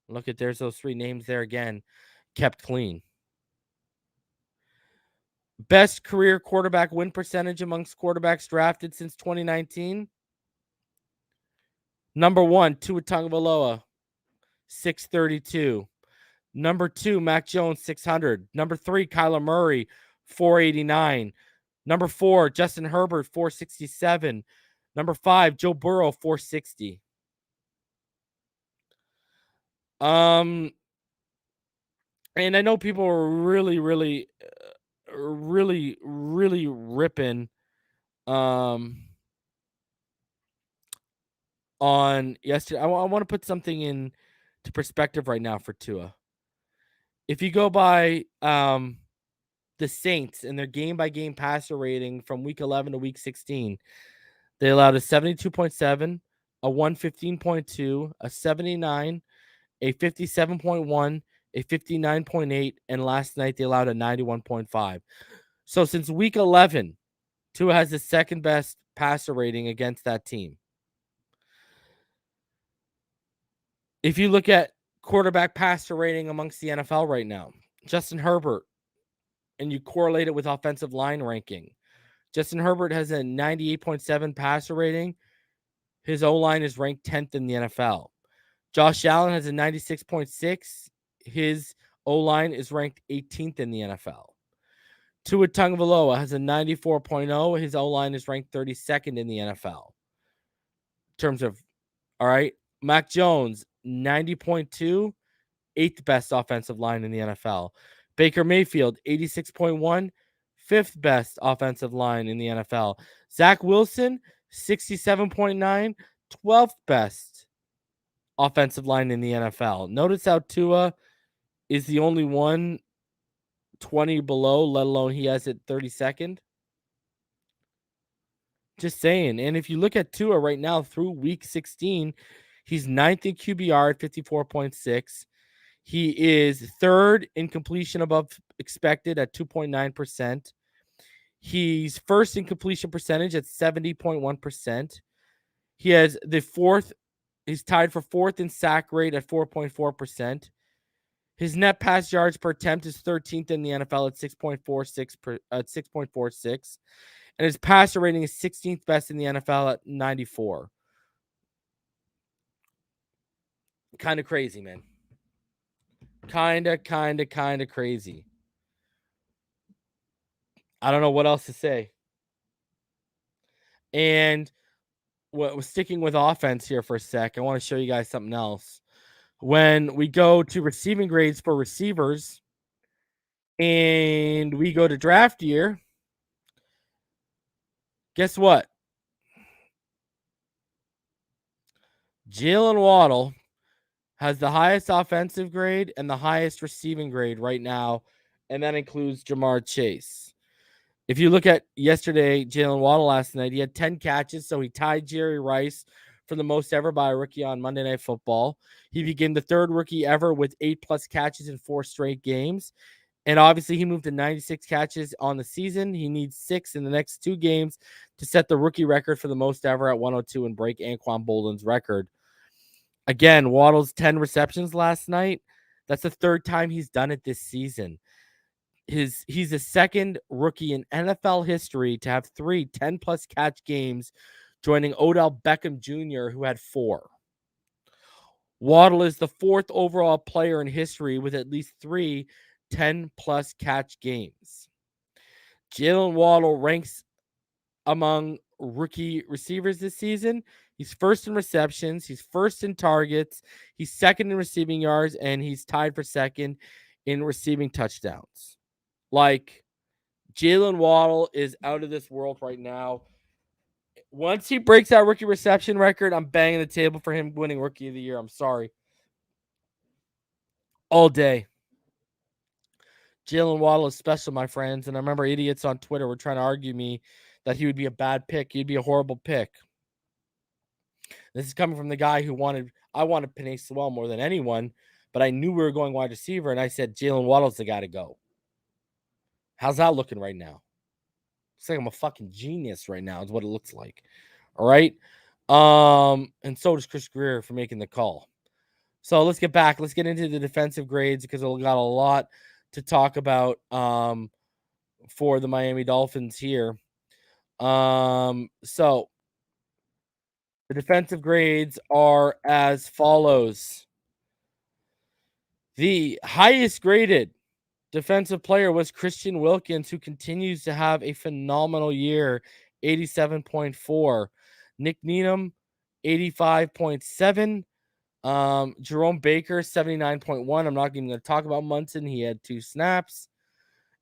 Look at there's those 3 names there again, kept clean. Best career quarterback win percentage amongst quarterbacks drafted since 2019. Number 1, Tua Tagovailoa, 632. Number 2, Mac Jones, 600. Number 3, Kyler Murray, 489. Number 4, Justin Herbert, 467. Number 5, Joe Burrow, 460. And I know people are really ripping on yesterday. I want to put something in to perspective right now for Tua. If you go by the Saints and their game by game passer rating from week 11 to week 16, they allowed a 72.7, a 115.2, a 79, a 57.1, a 59.8, and last night they allowed a 91.5. So since week 11, Tua has the second best passer rating against that team. If you look at quarterback passer rating amongst the NFL right now, Justin Herbert, and you correlate it with offensive line ranking, Justin Herbert has a 98.7 passer rating. His O-line is ranked 10th in the NFL. Josh Allen has a 96.6. His O-line is ranked 18th in the NFL. Tua Tagovailoa has a 94.0. His O-line is ranked 32nd in the NFL. In terms of, all right, Mac Jones, 90.2, 8th best offensive line in the NFL. Baker Mayfield, 86.1, 5th best offensive line in the NFL. Zach Wilson, 67.9, 12th best offensive line in the NFL. Notice how Tua is the only one 20 below, let alone he has it 32nd. Just saying. And if you look at Tua right now through week 16, he's 9th in QBR at 54.6. He is 3rd in completion above expected at 2.9%. He's 1st in completion percentage at 70.1%. He has the 4th, he's tied for 4th in sack rate at 4.4%. His net pass yards per attempt is 13th in the NFL at 6.46, and his passer rating is 16th best in the NFL at 94. Kind of crazy, man. Kind of crazy. I don't know what else to say. And what was sticking with offense here for a sec, I want to show you guys something else. When we go to receiving grades for receivers and we go to draft year, guess what? Jalen Waddle has the highest offensive grade and the highest receiving grade right now, and that includes Jamar Chase. If you look at yesterday, Jalen Waddle last night, he had 10 catches, so he tied Jerry Rice for the most ever by a rookie on Monday Night Football. He became the 3rd rookie ever with 8+ catches in 4 straight games. And obviously, he moved to 96 catches on the season. He needs 6 in the next 2 games to set the rookie record for the most ever at 102 and break Anquan Boldin's record. Again, Waddle's 10 receptions last night. That's the 3rd time he's done it this season. He's the 2nd rookie in NFL history to have 3 10+ catch games, joining Odell Beckham Jr., who had 4. Waddle is the 4th overall player in history with at least 3 10+ catch games. Jalen Waddle ranks among rookie receivers this season. He's 1st in receptions. He's 1st in targets. He's 2nd in receiving yards, and he's tied for 2nd in receiving touchdowns. Like, Jalen Waddle is out of this world right now. Once he breaks that rookie reception record, I'm banging the table for him winning Rookie of the Year. I'm sorry. All day. Jalen Waddle is special, my friends. And I remember idiots on Twitter were trying to argue me that he would be a bad pick. He'd be a horrible pick. This is coming from the guy who I wanted Penei Sewell more than anyone, but I knew we were going wide receiver, and I said Jalen Waddle's the guy to go. How's that looking right now? Looks like I'm a fucking genius right now, is what it looks like. All right. And so does Chris Greer for making the call. So let's get back. Let's get into the defensive grades because we got a lot to talk about for the Miami Dolphins here. So the defensive grades are as follows. The highest graded defensive player was Christian Wilkins, who continues to have a phenomenal year, 87.4. Nick Needham, 85.7. Jerome Baker, 79.1. I'm not even going to talk about Munson. He had 2 snaps.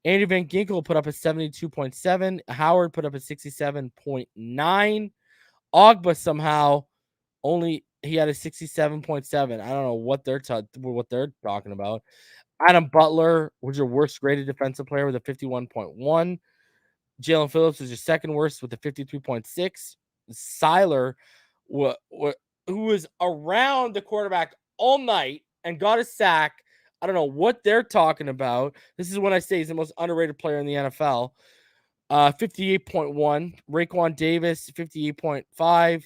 Andy Van Ginkel put up a 72.7. Howard put up a 67.9. Ogba somehow he had a 67.7. I don't know what they're talking about. Adam Butler was your worst graded defensive player with a 51.1. Jalen Phillips was your 2nd worst with a 53.6. Seiler, who was around the quarterback all night and got a sack. I don't know what they're talking about. This is when I say he's the most underrated player in the NFL. 58.1. Raekwon Davis, 58.5.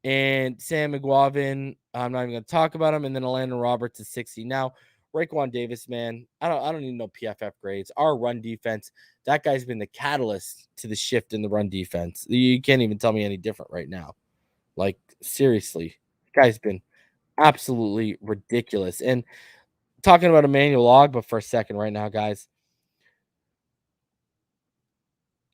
And Sam McGuavin, I'm not even going to talk about him. And then Landon Roberts is 60. Now, Raekwon Davis, man, I don't even know PFF grades. Our run defense, that guy's been the catalyst to the shift in the run defense. You can't even tell me any different right now. Like, seriously, the guy's been absolutely ridiculous. And talking about Emmanuel Ogbah for a second right now, guys.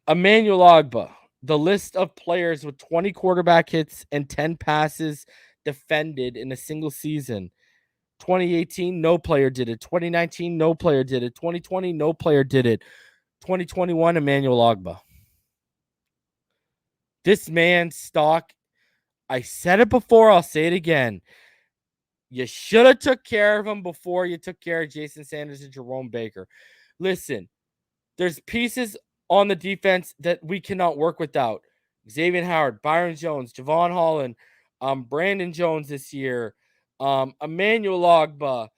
Emmanuel Ogbah, the list of players with 20 quarterback hits and 10 passes defended in a single season. 2018, no player did it. 2019, no player did it. 2020, no player did it. 2021, Emmanuel Ogbah. This man's stock, I said it before, I'll say it again. You should have took care of him before you took care of Jason Sanders and Jerome Baker. Listen, there's pieces on the defense that we cannot work without. Xavier Howard, Byron Jones, Javon Holland, Brandon Jones this year, Emmanuel Ogba,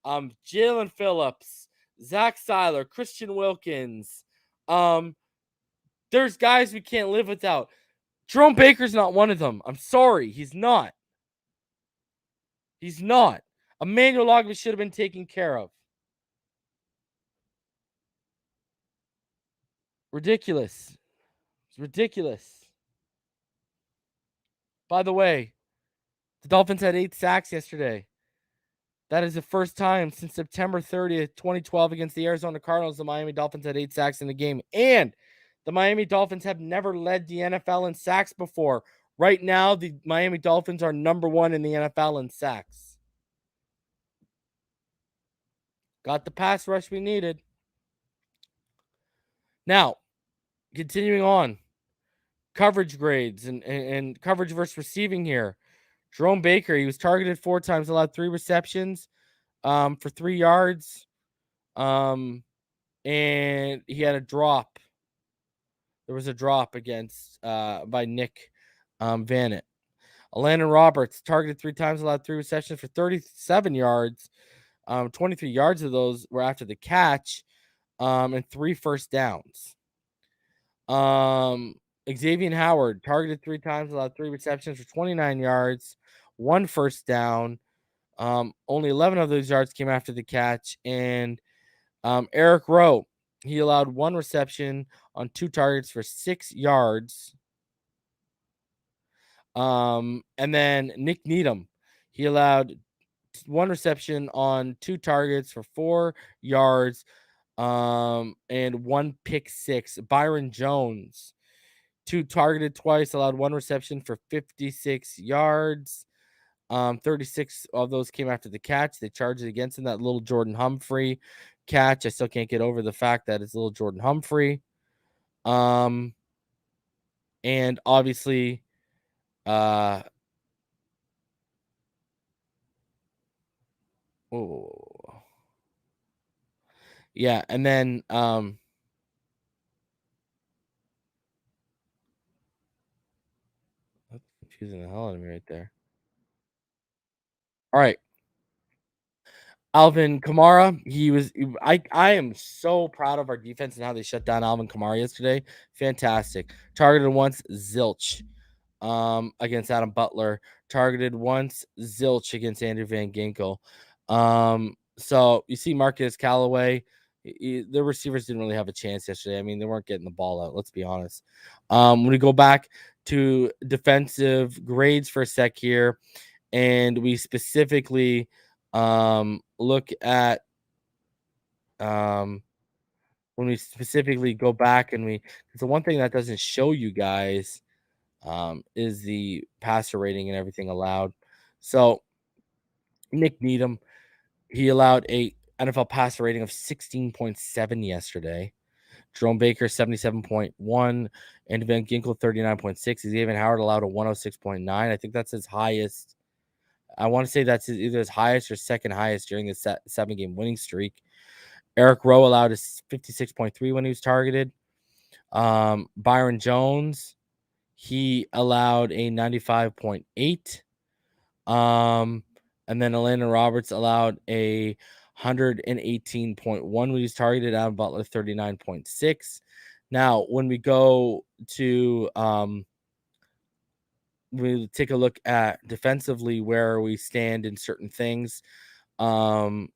Jalen Phillips, Zach Seiler, Christian Wilkins. There's guys we can't live without. Jerome Baker's not one of them. I'm sorry, he's not. He's not. Emmanuel Ogba should have been taken care of. Ridiculous. It's ridiculous. By the way, the Dolphins had 8 sacks yesterday. That is the first time since September 30th, 2012 against the Arizona Cardinals, the Miami Dolphins had 8 sacks in the game. And the Miami Dolphins have never led the NFL in sacks before. Right now, the Miami Dolphins are number 1 in the NFL in sacks. Got the pass rush we needed. Now, continuing on. Coverage grades and coverage versus receiving here. Jerome Baker, he was targeted 4 times, allowed 3 receptions for 3 yards. And he had a drop. There was a drop against by Nick Vannett. Landon Roberts targeted 3 times, allowed 3 receptions for 37 yards. 23 yards of those were after the catch, and 3 first downs. Xavier Howard targeted 3 times, allowed 3 receptions for 29 yards, 1 first down. Only 11 of those yards came after the catch. And Eric Rowe, he allowed 1 reception on 2 targets for 6 yards. And then Nick Needham, he allowed 1 reception on 2 targets for 4 yards, and 1 pick 6. Byron Jones, 2 targeted twice, allowed 1 reception for 56 yards. 36 of those came after the catch. They charged it against him, that little Jordan Humphrey catch. I still can't get over the fact that it's little Jordan Humphrey. And obviously, oh, yeah, and then that's confusing the hell out of me right there. All right. Alvin Kamara, I am so proud of our defense and how they shut down Alvin Kamara yesterday. Fantastic. Targeted once, zilch. Against Adam Butler. Targeted once, zilch against Andrew Van Ginkel. So you see Marcus Callaway, the receivers didn't really have a chance yesterday. I mean, they weren't getting the ball out, let's be honest. When we go back to defensive grades for a sec here, and we specifically look at when we specifically go back and the one thing that doesn't show you guys is the passer rating and everything allowed. So Nick Needham, he allowed a NFL passer rating of 16.7 yesterday. Jerome Baker 77.1, and Van Ginkel 39.6. Xavier Howard allowed a 106.9. I think that's his highest. I want to say that's either his highest or second highest during the 7-game winning streak. Eric Rowe allowed a 56.3 when he was targeted. Byron Jones, he allowed a 95.8. And then Landon Roberts allowed a 118.1 when he was targeted. Adam Butler 39.6. Now, when we go to we take a look at defensively where we stand in certain things. Run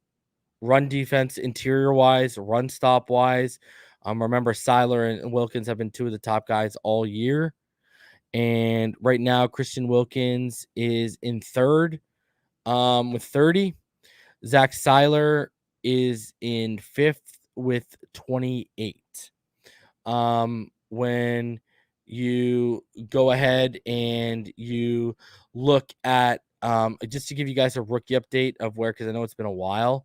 defense, interior wise, run stop wise. Remember, Seiler and Wilkins have been 2 of the top guys all year. And right now, Christian Wilkins is in 3rd with 30. Zach Seiler is in 5th with 28. When you go ahead and you look at just to give you guys a rookie update of where, because I know it's been a while.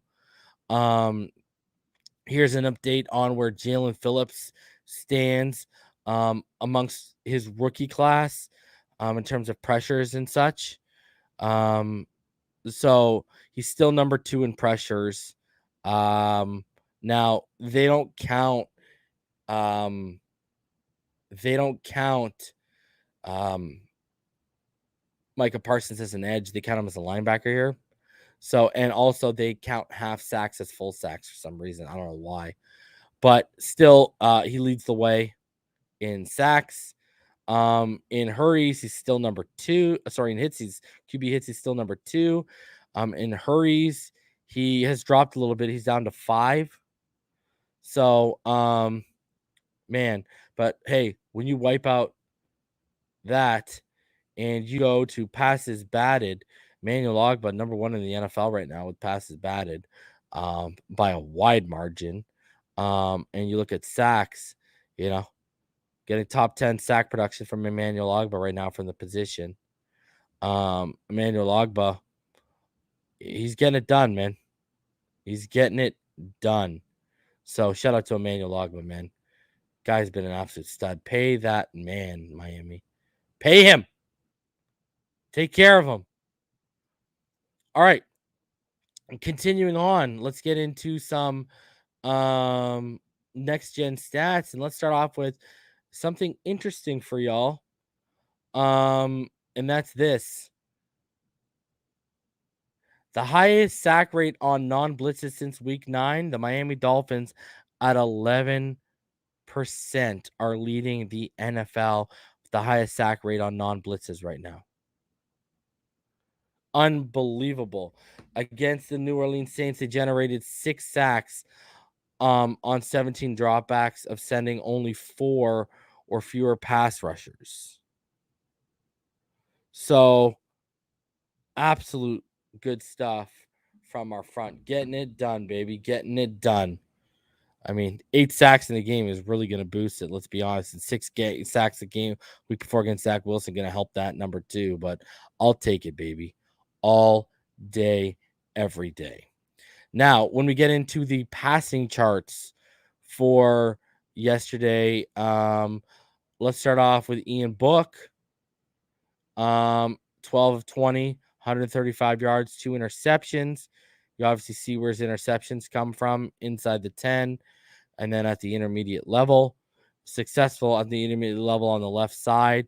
Here's an update on where Jalen Phillips stands amongst his rookie class in terms of pressures and such. So he's still number 2 in pressures. Now they don't count Micah Parsons as an edge. They count him as a linebacker here. So, and also they count half sacks as full sacks for some reason. I don't know why. But still, he leads the way in sacks. In hurries, he's still number 2. Sorry, in hits, QB hits, he's still number 2. In hurries, he has dropped a little bit. He's down to 5. So, man, but hey, when you wipe out that and you go to passes batted, Emmanuel Ogbah, number 1 in the NFL right now with passes batted, by a wide margin. And you look at sacks, getting top 10 sack production from Emmanuel Ogbah right now from the position. Emmanuel Ogbah, he's getting it done, man. He's getting it done. So shout out to Emmanuel Ogbah, man. Guy's been an absolute stud. Pay that man, Miami. Pay him. Take care of him. All right. Continuing on, let's get into some next gen stats, and let's start off with something interesting for y'all. And that's this. The highest sack rate on non-blitzes since week 9, the Miami Dolphins at 11% are leading the NFL with the highest sack rate on non-blitzes right now. Unbelievable. Against the New Orleans Saints, they generated 6 sacks on 17 dropbacks of sending only 4 or fewer pass rushers. So, absolute good stuff from our front. Getting it done, baby. Getting it done. I mean, 8 sacks in the game is really going to boost it. Let's be honest. And 6 sacks a game week before against Zach Wilson going to help that number 2. But I'll take it, baby. All day, every day. Now, when we get into the passing charts for yesterday, let's start off with Ian Book. 12 of 20, 135 yards, 2 interceptions. You obviously see where his interceptions come from, inside the 10, and then at the intermediate level. Successful at the intermediate level on the left side.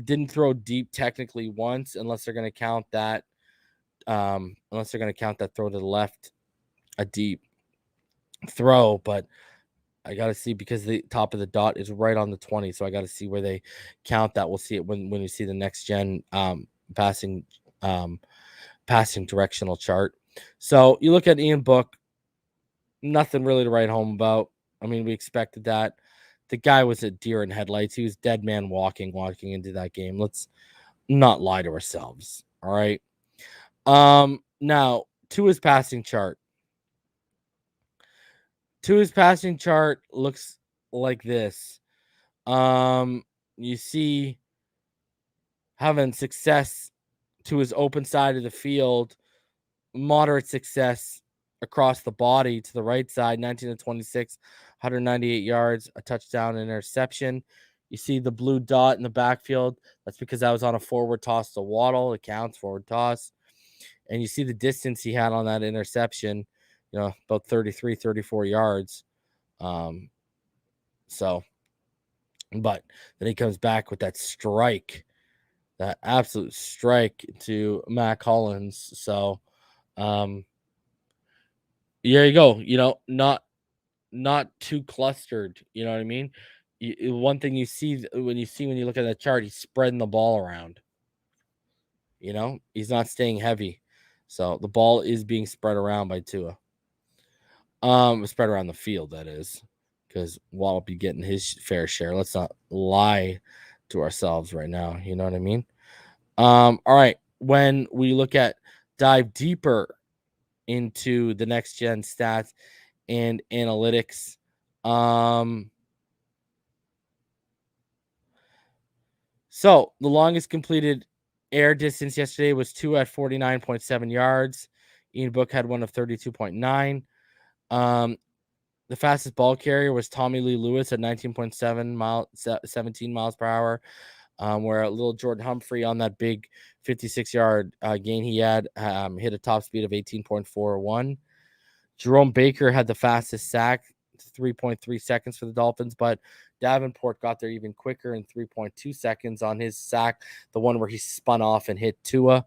Didn't throw deep technically once, unless they're going to count that. Unless they're going to count that throw to the left, a deep throw. But I got to see, because the top of the dot is right on the 20. So I got to see where they count that. We'll see it when we see the next gen passing directional chart. So you look at Ian Book, nothing really to write home about. I mean, we expected that. The guy was a deer in headlights. He was dead man walking into that game. Let's not lie to ourselves. All right. Now to his passing chart. His passing chart looks like this. You see having success to his open side of the field, moderate success across the body to the right side, 19 to 26, 198 yards, a touchdown, and interception. You see the blue dot in the backfield. That's because I was on a forward toss to Waddle. It counts, forward toss. And you see the distance he had on that interception, about 33, 34 yards. But then he comes back with that strike, that absolute strike to Mac Hollins. So, there you go. Not too clustered. You know what I mean? One thing you see when you look at that chart, he's spreading the ball around. He's not staying heavy. So the ball is being spread around by Tua. Spread around the field, that is, because Waddle be getting his fair share. Let's not lie to ourselves right now. You know what I mean? All right. When we dive deeper into the next gen stats and analytics, so the longest completed air distance yesterday was 2 at 49.7 yards. Ian Book had one of 32.9. The fastest ball carrier was Tommy Lee Lewis at 19.7 17 miles per hour. Where a little Jordan Humphrey on that big 56-yard gain he had hit a top speed of 18.41. Jerome Baker had the fastest sack, 3.3 seconds for the Dolphins, but Davenport got there even quicker in 3.2 seconds on his sack, the one where he spun off and hit Tua.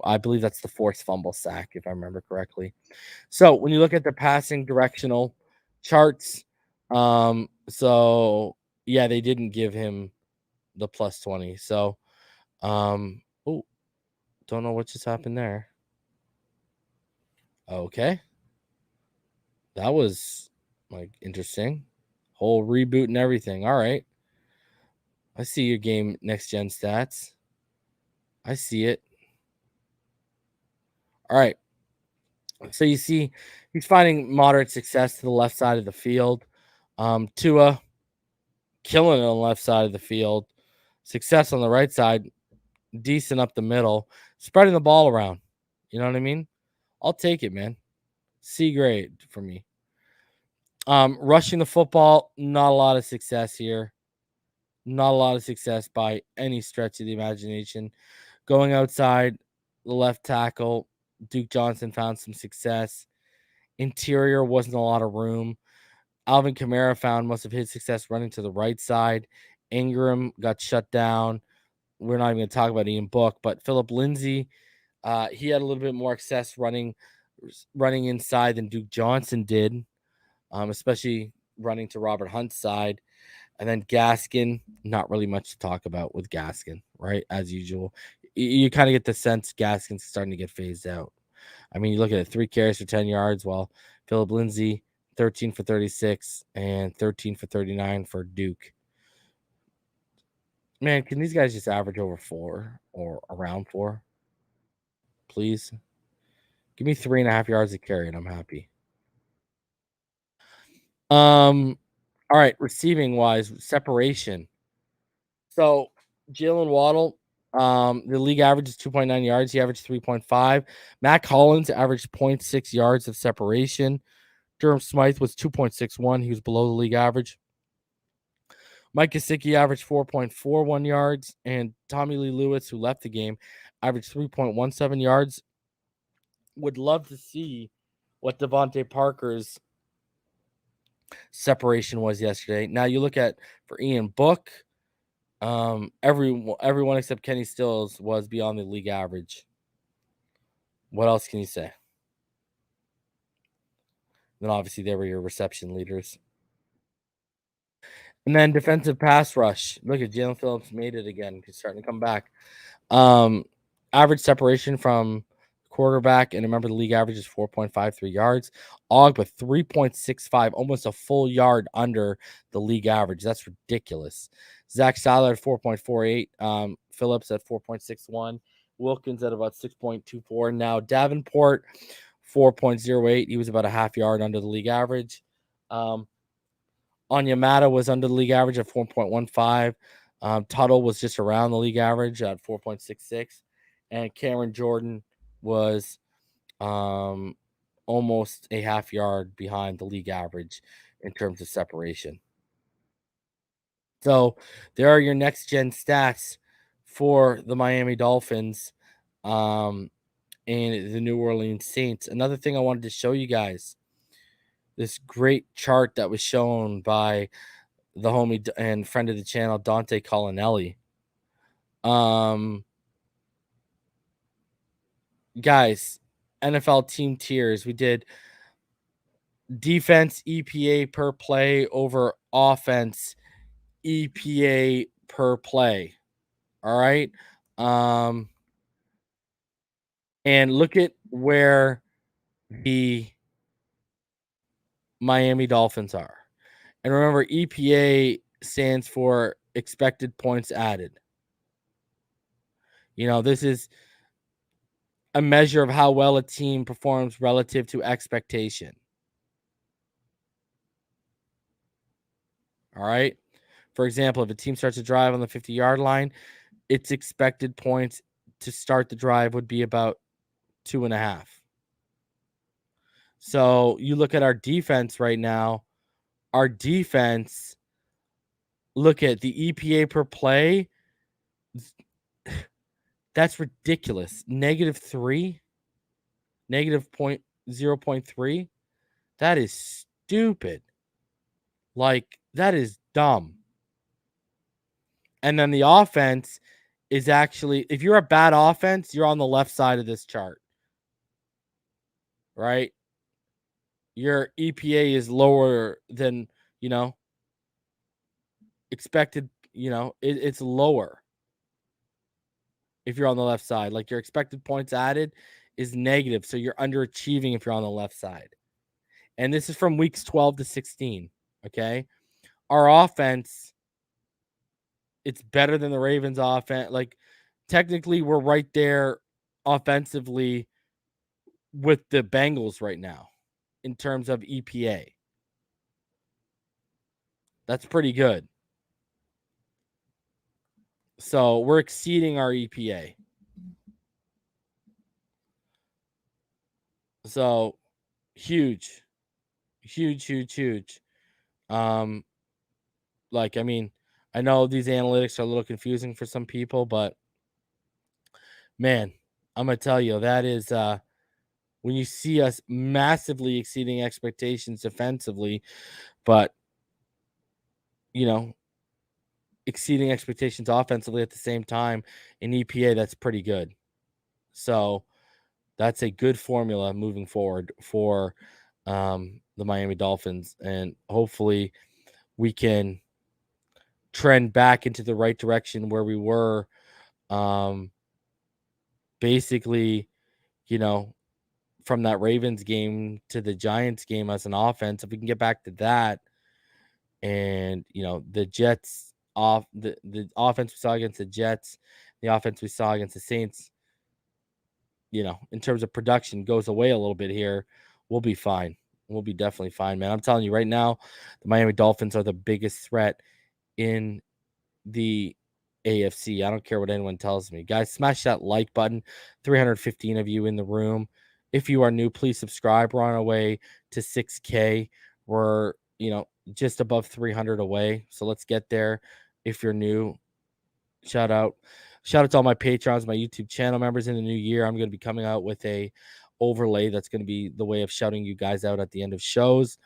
I believe that's the fourth fumble sack, if I remember correctly. So when you look at the passing directional charts, so yeah, they didn't give him the plus 20. So, oh, don't know what just happened there. Okay. That was like interesting. Whole reboot and everything. All right. I see your game next gen stats. I see it. All right. So you see he's finding moderate success to the left side of the field. Tua killing it on the left side of the field. Success on the right side, decent up the middle, spreading the ball around. You know what I mean? I'll take it, man. C grade for me. Rushing the football, not a lot of success here. Not a lot of success by any stretch of the imagination. Going outside the left tackle, Duke Johnson found some success. Interior wasn't a lot of room. Alvin Kamara found most of his success running to the right side. Ingram got shut down. We're not even going to talk about Ian Book, but Philip Lindsay, he had a little bit more success running inside than Duke Johnson did, especially running to Robert Hunt's side. And then Gaskin, not really much to talk about with Gaskin, right? As usual. You kind of get the sense Gaskin's starting to get phased out. I mean, you look at it, 3 carries for 10 yards, while Philip Lindsay, 13 for 36 and 13 for 39 for Duke. Man, can these guys just average over 4 or around 4? Please. Give me 3.5 yards a carry and I'm happy. All right, receiving wise, separation. So Jalen Waddle, the league average is 2.9 yards. He averaged 3.5. Matt Collins averaged 0.6 yards of separation. Durham Smythe was 2.61. He was below the league average. Mike Gesicki averaged 4.41 yards, and Tommy Lee Lewis, who left the game, averaged 3.17 yards. Would love to see what Devontae Parker's separation was yesterday. Now you look at for Ian Book, everyone except Kenny Stills was beyond the league average. What else can you say? Then obviously they were your reception leaders. And then defensive pass rush. Look at Jalen Phillips made it again. He's starting to come back. Average separation from quarterback, and remember the league average is 4.53 yards. Og with 3.65, almost a full yard under the league average. That's ridiculous. Zach Seiler at 4.48. Phillips at 4.61. Wilkins at about 6.24. Now Davenport 4.08. He was about a half yard under the league average. Onyemata was under the league average at 4.15. Tuttle was just around the league average at 4.66. And Cameron Jordan was almost a half yard behind the league average in terms of separation. So there are your next gen stats for the Miami Dolphins and the New Orleans Saints. Another thing I wanted to show you guys, this great chart that was shown by the homie and friend of the channel, Dante Colinelli. Guys, NFL team tiers. We did defense EPA per play over offense EPA per play. All right. And look at where the Miami Dolphins are. And remember, EPA stands for expected points added. You know, this is a measure of how well a team performs relative to expectation. All right. For example, if a team starts a drive on the 50-yard line, its expected points to start the drive would be about 2.5. So you look at our defense right now. Our defense, look at the EPA per play. That's ridiculous. -3, -0.3. That is stupid. Like, that is dumb. And then the offense is actually, if you're a bad offense, you're on the left side of this chart, right? Your EPA is lower than, expected, it's lower if you're on the left side. Like, your expected points added is negative. So you're underachieving if you're on the left side. And this is from weeks 12 to 16. Okay. Our offense, it's better than the Ravens offense. Like, technically, we're right there offensively with the Bengals right now in terms of EPA. That's pretty good. So we're exceeding our EPA. So huge. Like, I mean, I know these analytics are a little confusing for some people, but man, I'm gonna tell you, that is when you see us massively exceeding expectations defensively, but exceeding expectations offensively at the same time in EPA, that's pretty good. So that's a good formula moving forward for the Miami Dolphins, and hopefully we can trend back into the right direction where we were basically, from that Ravens game to the Giants game as an offense. If we can get back to that, and the Jets off the offense we saw against the Jets, the offense we saw against the Saints, in terms of production goes away a little bit here, we'll be fine. We'll be definitely fine, man. I'm telling you right now, the Miami Dolphins are the biggest threat in the AFC. I don't care what anyone tells me. Guys, smash that like button. 315 of you in the room. If you are new, please subscribe. We're on our way to 6K. We're, just above 300 away. So let's get there. If you're new, shout out to all my patrons, my YouTube channel members. In the new year, I'm going to be coming out with a overlay that's going to be the way of shouting you guys out at the end of shows.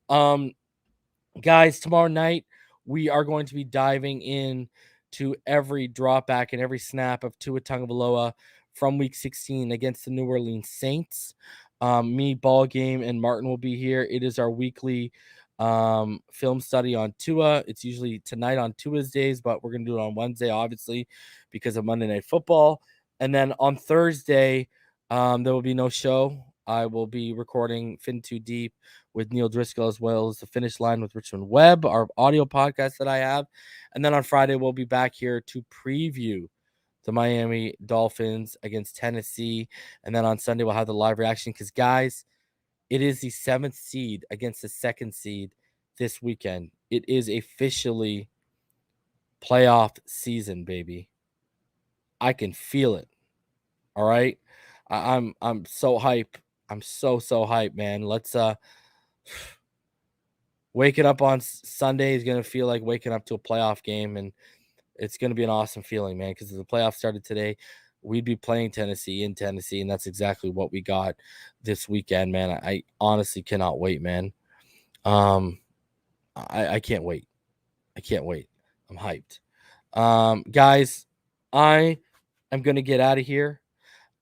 Guys, tomorrow night we are going to be diving in to every drop back and every snap of Tua Tagovailoa from week 16 against the New Orleans Saints. Me, Ball Game, and Martin will be here. It is our weekly film study on Tua. It's usually tonight on Tuesdays, but we're going to do it on Wednesday, obviously, because of Monday Night Football. And then on Thursday, there will be no show. I will be recording Fin Too Deep with Neil Driscoll, as well as The Finish Line with Richmond Webb, our audio podcast that I have. And then on Friday, we'll be back here to preview the Miami Dolphins against Tennessee. And then on Sunday, we'll have the live reaction because, guys, it is the 7th seed against the 2nd seed this weekend. It is officially playoff season, baby. I can feel it. All right. I'm so hype. I'm so hype, man. Let's waking up on Sunday is going to feel like waking up to a playoff game, and it's going to be an awesome feeling, man, because if the playoffs started today, we'd be playing Tennessee in Tennessee, and that's exactly what we got this weekend, man. I honestly cannot wait, man. I can't wait. I can't wait. I'm hyped. Guys, I am going to get out of here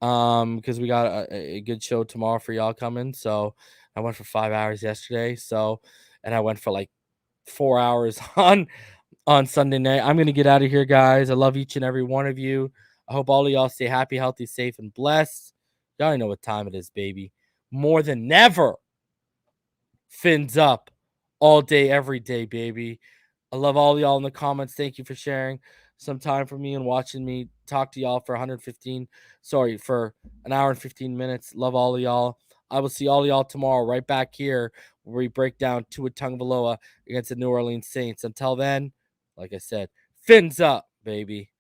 because we got a good show tomorrow for y'all coming. So I went for 5 hours yesterday, and I went for like 4 hours on Sunday night. I'm going to get out of here, guys. I love each and every one of you. I hope all of y'all stay happy, healthy, safe, and blessed. Y'all know what time it is, baby. More than never, fins up all day, every day, baby. I love all y'all in the comments. Thank you for sharing some time for me and watching me talk to y'all for for an hour and 15 minutes. Love all of y'all. I will see all of y'all tomorrow right back here where we break down Tua Tagovailoa against the New Orleans Saints. Until then, like I said, fins up, baby.